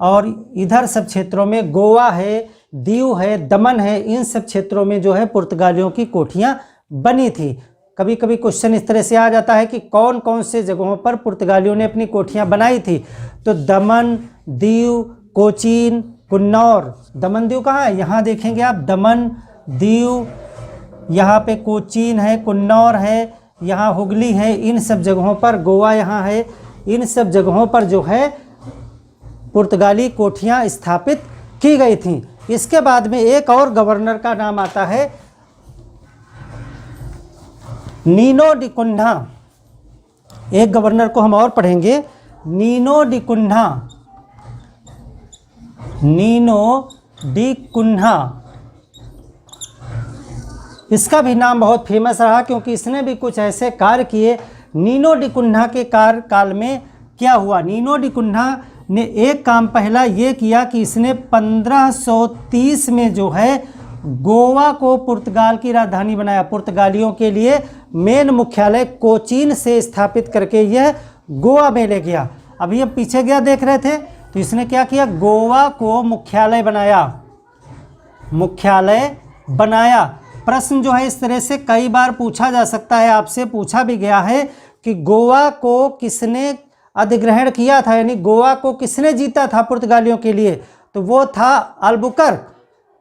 और इधर सब क्षेत्रों में गोवा है, दीव है, दमन है, इन सब क्षेत्रों में जो है पुर्तगालियों की कोठियाँ बनी थी। कभी कभी क्वेश्चन इस तरह से आ जाता है कि कौन कौन से जगहों पर पुर्तगालियों ने अपनी कोठियाँ बनाई थी। तो दमन, दीव, कोचीन, कुन्नौर। दमन दीव कहाँ है, यहाँ देखेंगे आप, दमन, दीव, यहाँ पे कोचीन है, कुन्नौर है, यहाँ हुगली है, इन सब जगहों पर, गोवा यहाँ है, इन सब जगहों पर जो है पुर्तगाली कोठियाँ स्थापित की गई थीं। इसके बाद में एक और गवर्नर का नाम आता है नीनो डी कुन्हा। एक गवर्नर को हम और पढ़ेंगे, Nuno da Cunha, Nuno da Cunha. इसका भी नाम बहुत फेमस रहा क्योंकि इसने भी कुछ ऐसे कार्य किए। नीनो डी कुन्हा के कार्यकाल में क्या हुआ, नीनो डी कुन्हा ने एक काम पहला ये किया कि इसने 1530 में जो है गोवा को पुर्तगाल की राजधानी बनाया। पुर्तगालियों के लिए मेन मुख्यालय कोचीन से स्थापित करके यह गोवा में ले गया। अभी हम पीछे गया देख रहे थे, तो इसने क्या किया, गोवा को मुख्यालय बनाया, मुख्यालय बनाया। प्रश्न जो है इस तरह से कई बार पूछा जा सकता है, आपसे पूछा भी गया है कि गोवा को किसने अधिग्रहण किया था, यानी गोवा को किसने जीता था पुर्तगालियों के लिए, तो वो था अल्बुकर्क,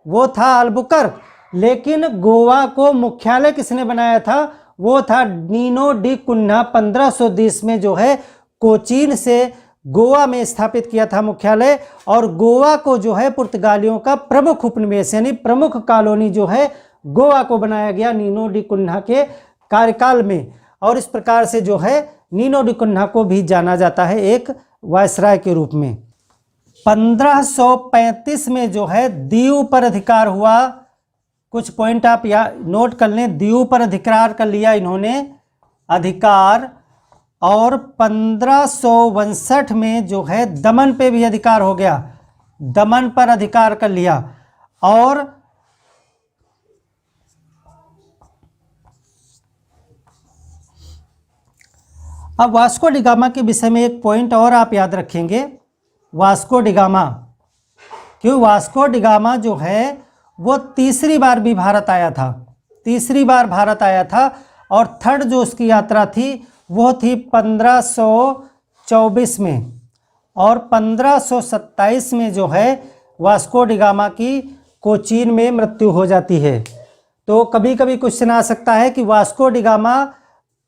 वो था अल्बुकर्क। लेकिन गोवा को मुख्यालय किसने बनाया था, वो था नीनो डी कुन्हा। 1520 में जो है कोचीन से गोवा में स्थापित किया था मुख्यालय, और गोवा को जो है पुर्तगालियों का प्रमुख उपनिवेश यानी प्रमुख कॉलोनी जो है गोवा को बनाया गया नीनो डी कुन्हा के कार्यकाल में। और इस प्रकार से जो है नीनो डी कुन्हा को भी जाना जाता है एक वायसराय के रूप में। 1535 में जो है दीव पर अधिकार हुआ। कुछ पॉइंट आप यहाँ नोट कर लें, दीव पर अधिकार कर लिया इन्होंने अधिकार, और 1559 में जो है दमन पे भी अधिकार हो गया, दमन पर अधिकार कर लिया। और अब वास्को डी गामा के विषय में एक पॉइंट और आप याद रखेंगे, वास्को डी गामा, क्यों वास्को डी गामा जो है वो तीसरी बार भी भारत आया था, तीसरी बार भारत आया था। और थर्ड जो उसकी यात्रा थी वो थी 1524 में, और 1527 में जो है वास्को डी गामा की कोचीन में मृत्यु हो जाती है। तो कभी कभी क्वेश्चन आ सकता है कि वास्को डी गामा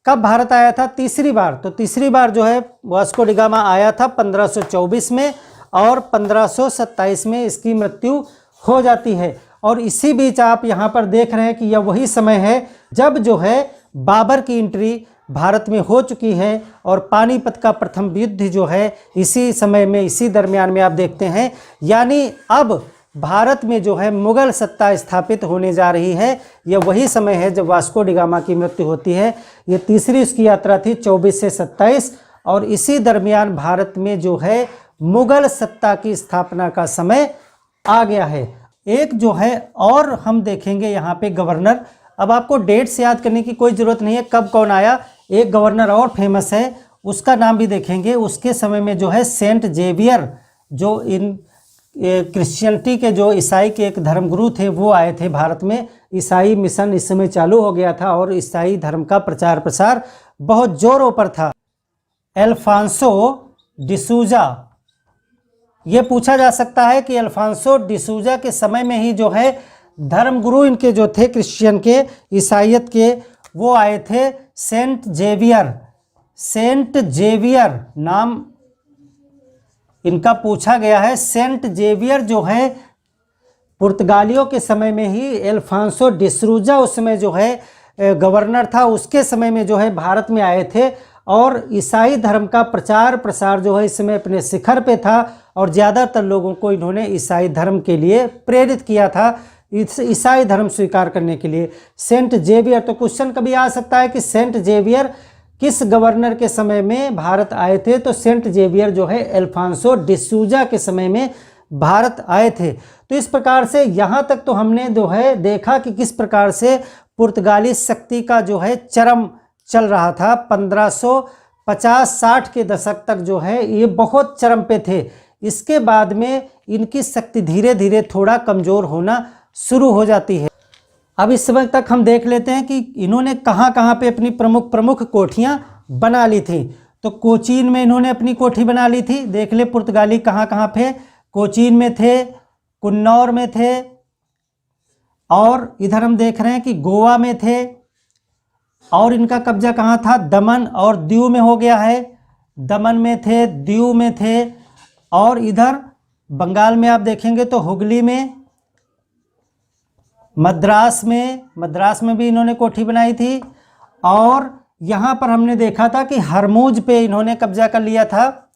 कब भारत आया था, तीसरी बार। तो तीसरी बार जो है वास्को डी गामा आया था 1524 में, और 1527 में इसकी मृत्यु हो जाती है। और इसी बीच आप यहाँ पर देख रहे हैं कि यह वही समय है जब जो है बाबर की एंट्री भारत में हो चुकी है, और पानीपत का प्रथम युद्ध जो है इसी समय में, इसी दरमियान में आप देखते हैं। यानी अब भारत में जो है मुगल सत्ता स्थापित होने जा रही है। यह वही समय है जब वास्को डी गामा की मृत्यु होती है। ये तीसरी उसकी यात्रा थी 24 से 27, और इसी दरमियान भारत में जो है मुगल सत्ता की स्थापना का समय आ गया है। एक जो है और हम देखेंगे यहाँ पे गवर्नर, अब आपको डेट से याद करने की कोई ज़रूरत नहीं है कब कौन आया। एक गवर्नर और फेमस है, उसका नाम भी देखेंगे। उसके समय में जो है सेंट जेवियर, जो इन क्रिश्चियनिटी के जो ईसाई के एक धर्मगुरु थे, वो आए थे भारत में। ईसाई मिशन इस समय चालू हो गया था और ईसाई धर्म का प्रचार प्रसार बहुत जोरों पर था। एल्फांसो डिसूजा। ये पूछा जा सकता है कि अल्फांसो डिसूजा के समय में ही जो है धर्मगुरु इनके जो थे क्रिश्चियन के, ईसाइयत के, वो आए थे सेंट जेवियर। सेंट जेवियर नाम इनका पूछा गया है। सेंट जेवियर जो है पुर्तगालियों के समय में ही, अल्फांसो डिसूजा उस समय जो है गवर्नर था, उसके समय में जो है भारत में आए थे और ईसाई धर्म का प्रचार प्रसार जो है इस समय अपने शिखर पे था और ज़्यादातर लोगों को इन्होंने ईसाई धर्म के लिए प्रेरित किया था, ईसाई धर्म स्वीकार करने के लिए। सेंट जेवियर, तो क्वेश्चन कभी आ सकता है कि सेंट जेवियर किस गवर्नर के समय में भारत आए थे, तो सेंट जेवियर जो है अल्फांसो डिसूजा के समय में भारत आए थे। तो इस प्रकार से यहाँ तक तो हमने जो है देखा कि किस प्रकार से पुर्तगाली शक्ति का जो है चरम चल रहा था। 1550-60 के दशक तक जो है ये बहुत चरम पे थे। इसके बाद में इनकी शक्ति धीरे धीरे थोड़ा कमज़ोर होना शुरू हो जाती है। अब इस समय तक हम देख लेते हैं कि इन्होंने कहाँ कहाँ पे अपनी प्रमुख प्रमुख कोठियाँ बना ली थी। तो कोचीन में इन्होंने अपनी कोठी बना ली थी। देख ले पुर्तगाली कहाँ कहाँ पे, कोचीन में थे, कुन्नौर में थे, और इधर हम देख रहे हैं कि गोवा में थे, और इनका कब्जा कहाँ था, दमन और दीव में हो गया है। दमन में थे, दीव में थे, और इधर बंगाल में आप देखेंगे तो हुगली में, मद्रास में भी इन्होंने कोठी बनाई थी। और यहाँ पर हमने देखा था कि हरमूज पे इन्होंने कब्जा कर लिया था,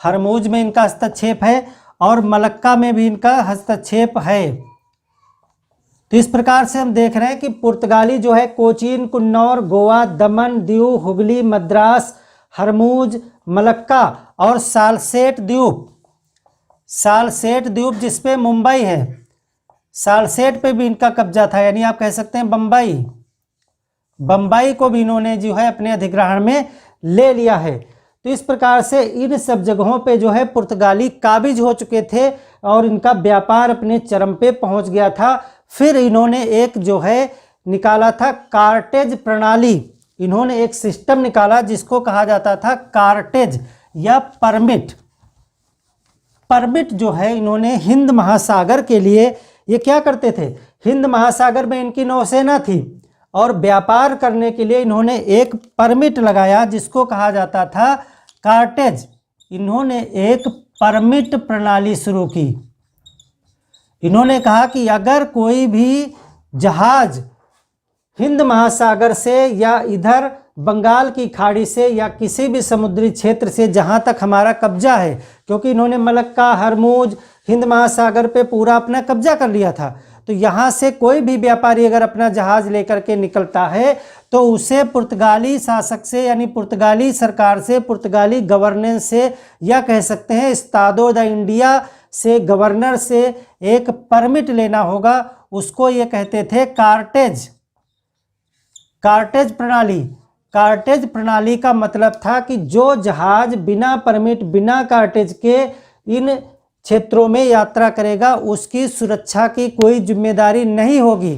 हरमूज में इनका हस्तक्षेप है, और मलक्का में भी इनका हस्तक्षेप है। तो इस प्रकार से हम देख रहे हैं कि पुर्तगाली जो है कोचीन, कुन्नौर, गोवा, दमन, दीव, हुगली, मद्रास, हरमूज, मलक्का और सालसेट द्वीप, सालसेट द्वीप जिसपे मुंबई है, सालसेट पे भी इनका कब्जा था, यानी आप कह सकते हैं बम्बई को भी इन्होंने जो है अपने अधिग्रहण में ले लिया है। तो इस प्रकार से इन सब जगहों पे जो है पुर्तगाली काबिज हो चुके थे और इनका व्यापार अपने चरम पे पहुंच गया था। फिर इन्होंने एक जो है निकाला था कार्टेज प्रणाली, इन्होंने एक सिस्टम निकाला जिसको कहा जाता था कार्टेज या परमिट। परमिट जो है इन्होंने हिंद महासागर के लिए, ये क्या करते थे, हिंद महासागर में इनकी नौसेना थी और व्यापार करने के लिए इन्होंने एक परमिट लगाया जिसको कहा जाता था कार्टेज। इन्होंने एक परमिट प्रणाली शुरू की। इन्होंने कहा कि अगर कोई भी जहाज हिंद महासागर से या इधर बंगाल की खाड़ी से या किसी भी समुद्री क्षेत्र से जहां तक हमारा कब्जा है, क्योंकि इन्होंने मलक्का, हरमूज, हिंद महासागर पे पूरा अपना कब्जा कर लिया था, तो यहाँ से कोई भी व्यापारी अगर अपना जहाज लेकर के निकलता है तो उसे पुर्तगाली शासक से, यानी पुर्तगाली सरकार से, पुर्तगाली गवर्नेंस से, या कह सकते हैं एस्तादो द इंडिया से, गवर्नर से एक परमिट लेना होगा। उसको ये कहते थे कार्टेज, कार्टेज प्रणाली। कार्टेज प्रणाली का मतलब था कि जो जहाज बिना परमिट, बिना कार्टेज के इन क्षेत्रों में यात्रा करेगा उसकी सुरक्षा की कोई जिम्मेदारी नहीं होगी,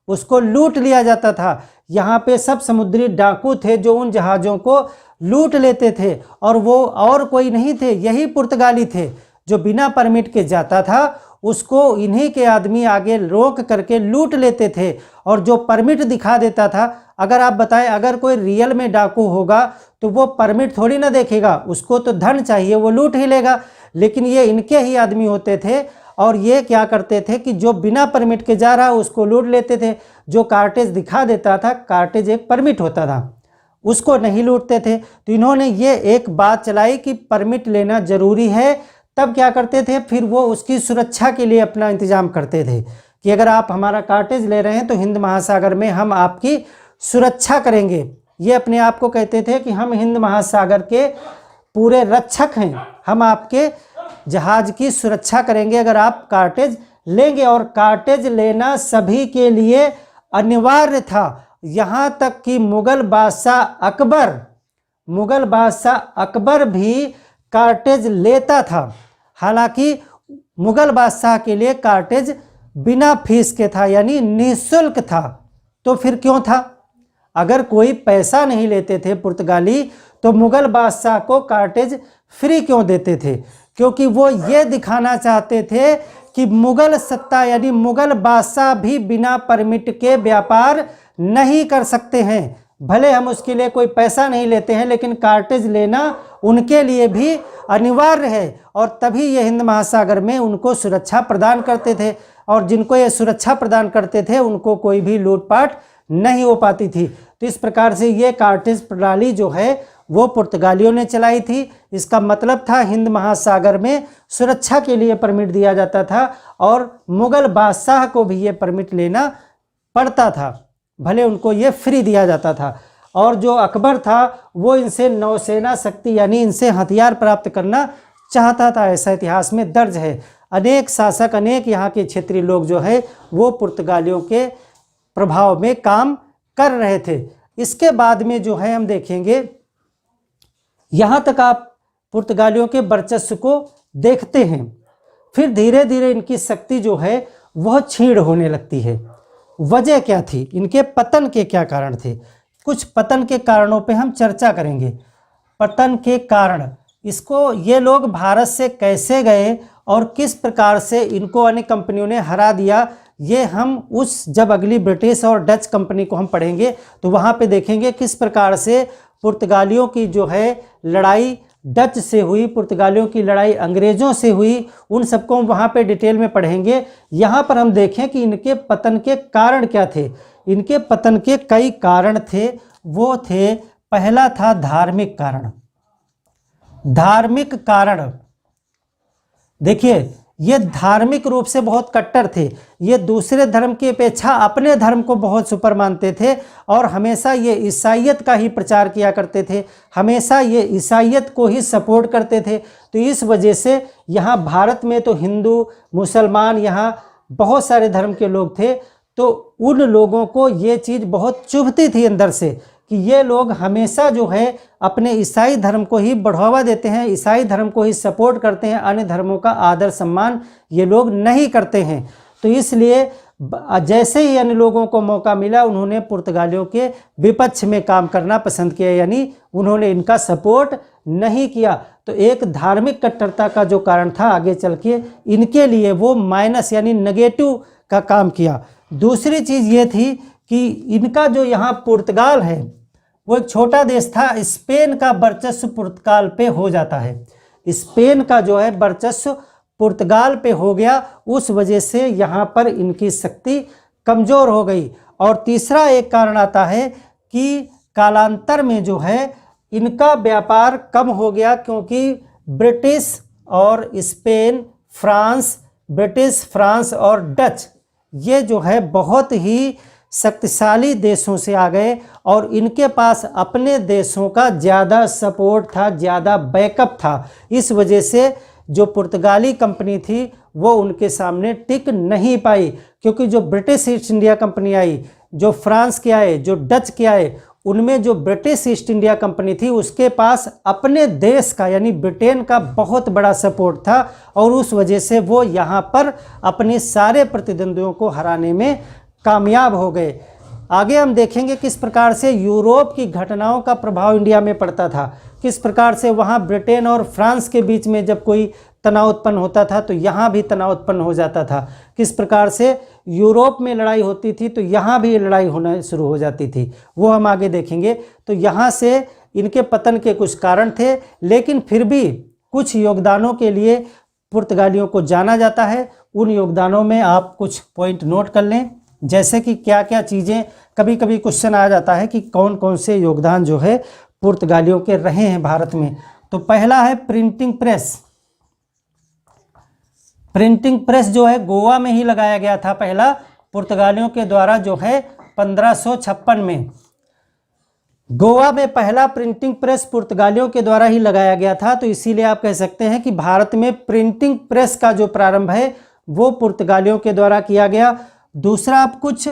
उसको लूट लिया जाता था। यहाँ पे सब समुद्री डाकू थे जो उन जहाज़ों को लूट लेते थे, और वो और कोई नहीं थे, यही पुर्तगाली थे। जो बिना परमिट के जाता था उसको इन्हीं के आदमी आगे रोक करके लूट लेते थे, और जो परमिट दिखा देता था, अगर आप बताएं अगर कोई रियल में डाकू होगा तो वो परमिट थोड़ी ना देखेगा, उसको तो धन चाहिए, वो लूट ही लेगा। लेकिन ये इनके ही आदमी होते थे और ये क्या करते थे कि जो बिना परमिट के जा रहा उसको लूट लेते थे। जो कार्टेज दिखा देता था, कार्टेज एक परमिट होता था, उसको नहीं लूटते थे। तो इन्होंने ये एक बात चलाई कि परमिट लेना ज़रूरी है। तब क्या करते थे, फिर वो उसकी सुरक्षा के लिए अपना इंतज़ाम करते थे कि अगर आप हमारा कार्टेज ले रहे हैं तो हिंद महासागर में हम आपकी सुरक्षा करेंगे। ये अपने आप को कहते थे कि हम हिंद महासागर के पूरे रक्षक हैं, हम आपके जहाज की सुरक्षा करेंगे अगर आप कार्टेज लेंगे। और कार्टेज लेना सभी के लिए अनिवार्य था, यहाँ तक कि मुगल बादशाह अकबर भी कार्टेज लेता था। हालांकि मुगल बादशाह के लिए कार्टेज बिना फीस के था, यानी निःशुल्क था। तो फिर क्यों था? अगर कोई पैसा नहीं लेते थे पुर्तगाली तो मुगल बादशाह को कार्टेज फ्री क्यों देते थे? क्योंकि वो ये दिखाना चाहते थे कि मुगल सत्ता यानी मुगल बादशाह भी बिना परमिट के व्यापार नहीं कर सकते हैं। भले हम उसके लिए कोई पैसा नहीं लेते हैं, लेकिन कार्टेज लेना उनके लिए भी अनिवार्य है, और तभी ये हिंद महासागर में उनको सुरक्षा प्रदान करते थे, और जिनको ये सुरक्षा प्रदान करते थे उनको कोई भी लूटपाट नहीं हो पाती थी। तो इस प्रकार से ये कार्टेज प्रणाली जो है वो पुर्तगालियों ने चलाई थी। इसका मतलब था हिंद महासागर में सुरक्षा के लिए परमिट दिया जाता था, और मुगल बादशाह को भी ये परमिट लेना पड़ता था, भले उनको ये फ्री दिया जाता था। और जो अकबर था वो इनसे नौसेना शक्ति यानी इनसे हथियार प्राप्त करना चाहता था, ऐसा इतिहास में दर्ज है। अनेक शासक, अनेक यहाँ के क्षेत्रीय लोग जो है वो पुर्तगालियों के प्रभाव में काम कर रहे थे। इसके बाद में जो है हम देखेंगे, यहाँ तक आप पुर्तगालियों के वर्चस्व को देखते हैं। फिर धीरे धीरे इनकी शक्ति जो है वह क्षीण होने लगती है। वजह क्या थी? इनके पतन के क्या कारण थे? कुछ पतन के कारणों पे हम चर्चा करेंगे। पतन के कारण, इसको ये लोग भारत से कैसे गए और किस प्रकार से इनको अन्य कंपनियों ने हरा दिया, ये हम जब अगली ब्रिटिश और डच कंपनी को हम पढ़ेंगे तो वहाँ पे देखेंगे किस प्रकार से पुर्तगालियों की जो है लड़ाई डच से हुई, पुर्तगालियों की लड़ाई अंग्रेज़ों से हुई, उन सबको हम वहाँ पे डिटेल में पढ़ेंगे। यहाँ पर हम देखें कि इनके पतन के कारण क्या थे। इनके पतन के कई कारण थे। वो थे, पहला था धार्मिक कारण। धार्मिक कारण देखिए, ये धार्मिक रूप से बहुत कट्टर थे। ये दूसरे धर्म की अपेक्षा अपने धर्म को बहुत सुपर मानते थे, और हमेशा ये ईसाइयत का ही प्रचार किया करते थे, हमेशा ये ईसाइयत को ही सपोर्ट करते थे। तो इस वजह से यहाँ भारत में तो हिंदू, मुसलमान, यहाँ बहुत सारे धर्म के लोग थे, तो उन लोगों को ये चीज़ बहुत चुभती थी अंदर से कि ये लोग हमेशा जो है अपने ईसाई धर्म को ही बढ़ावा देते हैं, ईसाई धर्म को ही सपोर्ट करते हैं, अन्य धर्मों का आदर सम्मान ये लोग नहीं करते हैं। तो इसलिए जैसे ही अन्य लोगों को मौका मिला उन्होंने पुर्तगालियों के विपक्ष में काम करना पसंद किया, यानी उन्होंने इनका सपोर्ट नहीं किया। तो एक धार्मिक कट्टरता का जो कारण था आगे चल के इनके लिए वो माइनस यानी नेगेटिव का काम किया। दूसरी चीज़ ये थी कि इनका जो यहाँ पुर्तगाल है वो एक छोटा देश था, स्पेन का वर्चस्व पुर्तगाल पे हो जाता है। स्पेन का जो है वर्चस्व पुर्तगाल पे हो गया, उस वजह से यहाँ पर इनकी शक्ति कमज़ोर हो गई। और तीसरा एक कारण आता है कि कालांतर में जो है इनका व्यापार कम हो गया, क्योंकि ब्रिटिश और स्पेन, फ्रांस, ब्रिटिश, फ्रांस और डच ये जो है बहुत ही शक्तिशाली देशों से आ गए, और इनके पास अपने देशों का ज़्यादा सपोर्ट था, ज़्यादा बैकअप था। इस वजह से जो पुर्तगाली कंपनी थी वो उनके सामने टिक नहीं पाई, क्योंकि जो ब्रिटिश ईस्ट इंडिया कंपनी आई, जो फ्रांस के आए, जो डच के आए, उनमें जो ब्रिटिश ईस्ट इंडिया कंपनी थी उसके पास अपने देश का यानी ब्रिटेन का बहुत बड़ा सपोर्ट था, और उस वजह से वो यहाँ पर अपने सारे प्रतिद्वंदियों को हराने में कामयाब हो गए। आगे हम देखेंगे किस प्रकार से यूरोप की घटनाओं का प्रभाव इंडिया में पड़ता था, किस प्रकार से वहाँ ब्रिटेन और फ्रांस के बीच में जब कोई तनाव उत्पन्न होता था तो यहाँ भी तनाव उत्पन्न हो जाता था, किस प्रकार से यूरोप में लड़ाई होती थी तो यहाँ भी लड़ाई होना शुरू हो जाती थी, वो हम आगे देखेंगे। तो यहाँ से इनके पतन के कुछ कारण थे, लेकिन फिर भी कुछ योगदानों के लिए पुर्तगालियों को जाना जाता है। उन योगदानों में आप कुछ पॉइंट नोट कर लें, जैसे कि क्या क्या चीज़ें, कभी कभी क्वेश्चन आ जाता है कि कौन कौन से योगदान जो है पुर्तगालियों के रहे हैं भारत में। तो पहला है प्रिंटिंग प्रेस। प्रिंटिंग प्रेस जो है गोवा में ही लगाया गया था पहला, पुर्तगालियों के द्वारा जो है 1556 में। गोवा में पहला प्रिंटिंग प्रेस पुर्तगालियों के द्वारा ही लगाया गया था, तो इसीलिए आप कह सकते हैं कि भारत में प्रिंटिंग प्रेस का जो प्रारंभ है वो पुर्तगालियों के द्वारा किया गया। दूसरा, आप कुछ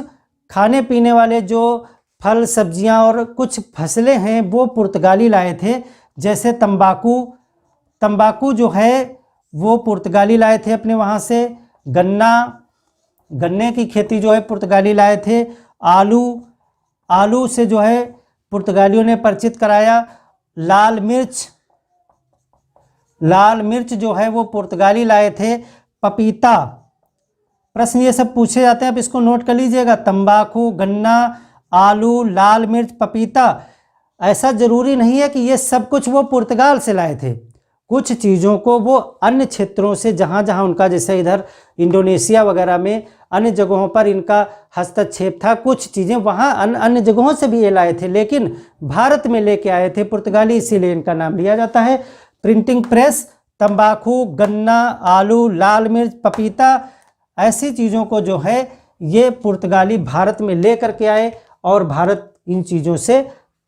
खाने पीने वाले जो फल, सब्जियां और कुछ फसलें हैं वो पुर्तगाली लाए थे, जैसे तंबाकू। तंबाकू जो है वो पुर्तगाली लाए थे अपने वहाँ से। गन्ने की खेती जो है पुर्तगाली लाए थे। आलू से जो है पुर्तगालियों ने परिचित कराया। लाल लाल मिर्च जो है वो पुर्तगाली लाए थे। पपीता, प्रश्न ये सब पूछे जाते हैं, आप इसको नोट कर लीजिएगा। तंबाकू, गन्ना, आलू, लाल मिर्च, पपीता। ऐसा जरूरी नहीं है कि ये सब कुछ वो पुर्तगाल से लाए थे, कुछ चीज़ों को वो अन्य क्षेत्रों से, जहाँ जहाँ उनका, जैसे इधर इंडोनेशिया वगैरह में अन्य जगहों पर इनका हस्तक्षेप था, कुछ चीज़ें वहाँ अन्य जगहों से भी ये लाए थे, लेकिन भारत में लेके आए थे पुर्तगाली, इसीलिए इनका नाम लिया जाता है। प्रिंटिंग प्रेस, तंबाकू, गन्ना, आलू, लाल मिर्च, पपीता, ऐसी चीज़ों को जो है ये पुर्तगाली भारत में ले करके आए और भारत इन चीज़ों से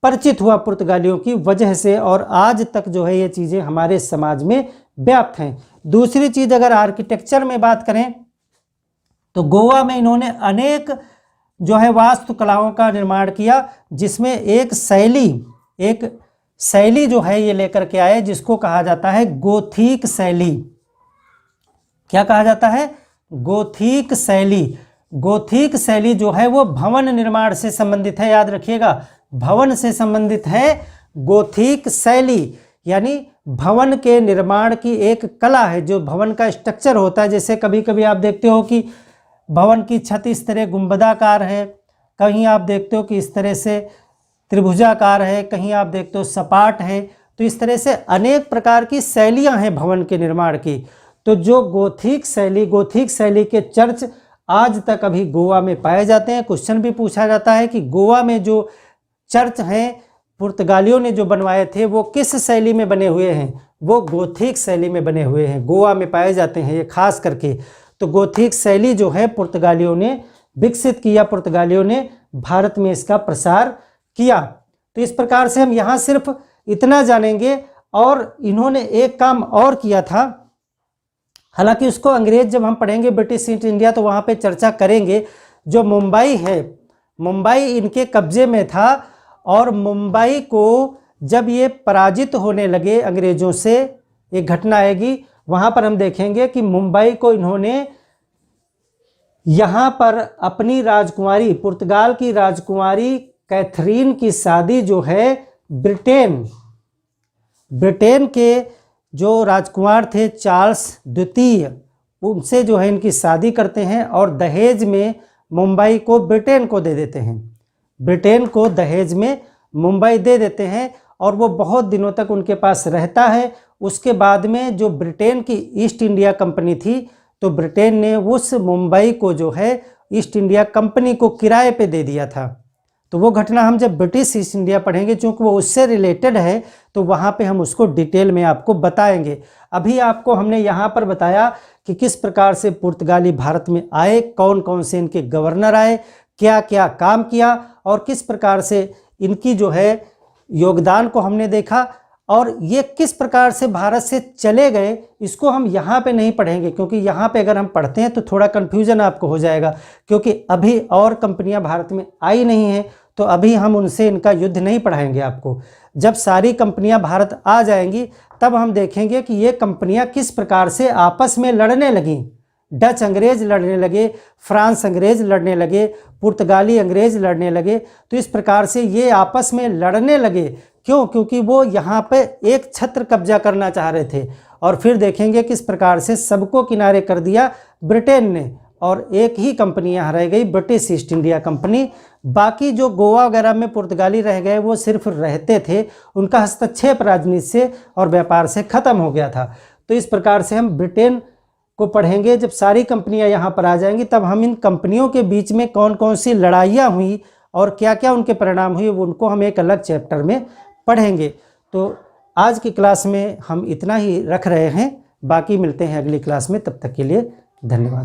परिचित हुआ पुर्तगालियों की वजह से, और आज तक जो है ये चीज़ें हमारे समाज में व्याप्त हैं। दूसरी चीज़, अगर आर्किटेक्चर में बात करें तो गोवा में इन्होंने अनेक जो है वास्तुकलाओं का निर्माण किया, जिसमें एक शैली जो है ये लेकर के आए जिसको कहा जाता है गोथिक शैली। क्या कहा जाता है? गोथिक शैली। गोथिक शैली जो है वो भवन निर्माण से संबंधित है, याद रखिएगा, भवन से संबंधित है गोथिक शैली, यानी भवन के निर्माण की एक कला है, जो भवन का स्ट्रक्चर होता है। जैसे कभी कभी आप देखते हो कि भवन की छत इस तरह गुंबदाकार है, कहीं आप देखते हो कि इस तरह से त्रिभुजाकार है, कहीं आप देखते हो सपाट है, तो इस तरह से अनेक प्रकार की शैलियां हैं भवन के निर्माण की। तो जो गोथिक शैली के चर्च आज तक अभी गोवा में पाए जाते हैं। क्वेश्चन भी पूछा जाता है कि गोवा में जो चर्च हैं पुर्तगालियों ने जो बनवाए थे वो किस शैली में बने हुए हैं? वो गोथिक शैली में बने हुए हैं, गोवा में पाए जाते हैं ये खास करके। तो गोथिक शैली जो है पुर्तगालियों ने विकसित किया, पुर्तगालियों ने भारत में इसका प्रसार किया। तो इस प्रकार से हम यहाँ सिर्फ इतना जानेंगे। और इन्होंने एक काम और किया था, हालांकि उसको अंग्रेज जब हम पढ़ेंगे ब्रिटिश ईस्ट इंडिया तो वहाँ पे चर्चा करेंगे। जो मुंबई है, मुंबई इनके कब्जे में था, और मुंबई को जब ये पराजित होने लगे अंग्रेजों से, एक घटना आएगी वहाँ पर हम देखेंगे कि मुंबई को इन्होंने यहाँ पर अपनी राजकुमारी, पुर्तगाल की राजकुमारी कैथरीन की शादी जो है ब्रिटेन के जो राजकुमार थे चार्ल्स द्वितीय, उनसे जो है इनकी शादी करते हैं और दहेज में मुंबई को ब्रिटेन को दे देते हैं। ब्रिटेन को दहेज में मुंबई दे देते हैं और वो बहुत दिनों तक उनके पास रहता है। उसके बाद में जो ब्रिटेन की ईस्ट इंडिया कंपनी थी, तो ब्रिटेन ने उस मुंबई को जो है ईस्ट इंडिया कंपनी को किराए पे दे दिया था। तो वो घटना हम जब ब्रिटिश ईस्ट इंडिया पढ़ेंगे, चूँकि वो उससे रिलेटेड है, तो वहाँ पे हम उसको डिटेल में आपको बताएंगे। अभी आपको हमने यहाँ पर बताया कि किस प्रकार से पुर्तगाली भारत में आए, कौन कौन से इनके गवर्नर आए, क्या क्या काम किया, और किस प्रकार से इनकी जो है योगदान को हमने देखा, और ये किस प्रकार से भारत से चले गए। इसको हम यहाँ पे नहीं पढ़ेंगे, क्योंकि यहाँ पे अगर हम पढ़ते हैं तो थोड़ा कन्फ्यूजन आपको हो जाएगा, क्योंकि अभी और कंपनियाँ भारत में आई नहीं हैं, तो अभी हम उनसे इनका युद्ध नहीं पढ़ाएंगे आपको। जब सारी कंपनियां भारत आ जाएंगी तब हम देखेंगे कि ये कंपनियां किस प्रकार से आपस में लड़ने लगीं। डच अंग्रेज लड़ने लगे, फ्रांस अंग्रेज लड़ने लगे, पुर्तगाली अंग्रेज लड़ने लगे। तो इस प्रकार से ये आपस में लड़ने लगे। क्यों? क्योंकि वो यहाँ पे एक छत्र कब्जा करना चाह रहे थे। और फिर देखेंगे किस प्रकार से सबको किनारे कर दिया ब्रिटेन ने, और एक ही कंपनी यहाँ रह गई, ब्रिटिश ईस्ट इंडिया कंपनी। बाकी जो गोवा वगैरह में पुर्तगाली रह गए वो सिर्फ रहते थे, उनका हस्तक्षेप राजनीति से और व्यापार से ख़त्म हो गया था। तो इस प्रकार से हम ब्रिटेन को पढ़ेंगे। जब सारी कंपनियां यहाँ पर आ जाएंगी तब हम इन कंपनियों के बीच में कौन कौन सी लड़ाइयाँ हुई और क्या क्या उनके परिणाम हुए, उनको हम एक अलग चैप्टर में पढ़ेंगे। तो आज की क्लास में हम इतना ही रख रहे हैं, बाकी मिलते हैं अगली क्लास में। तब तक के लिए धन्यवाद।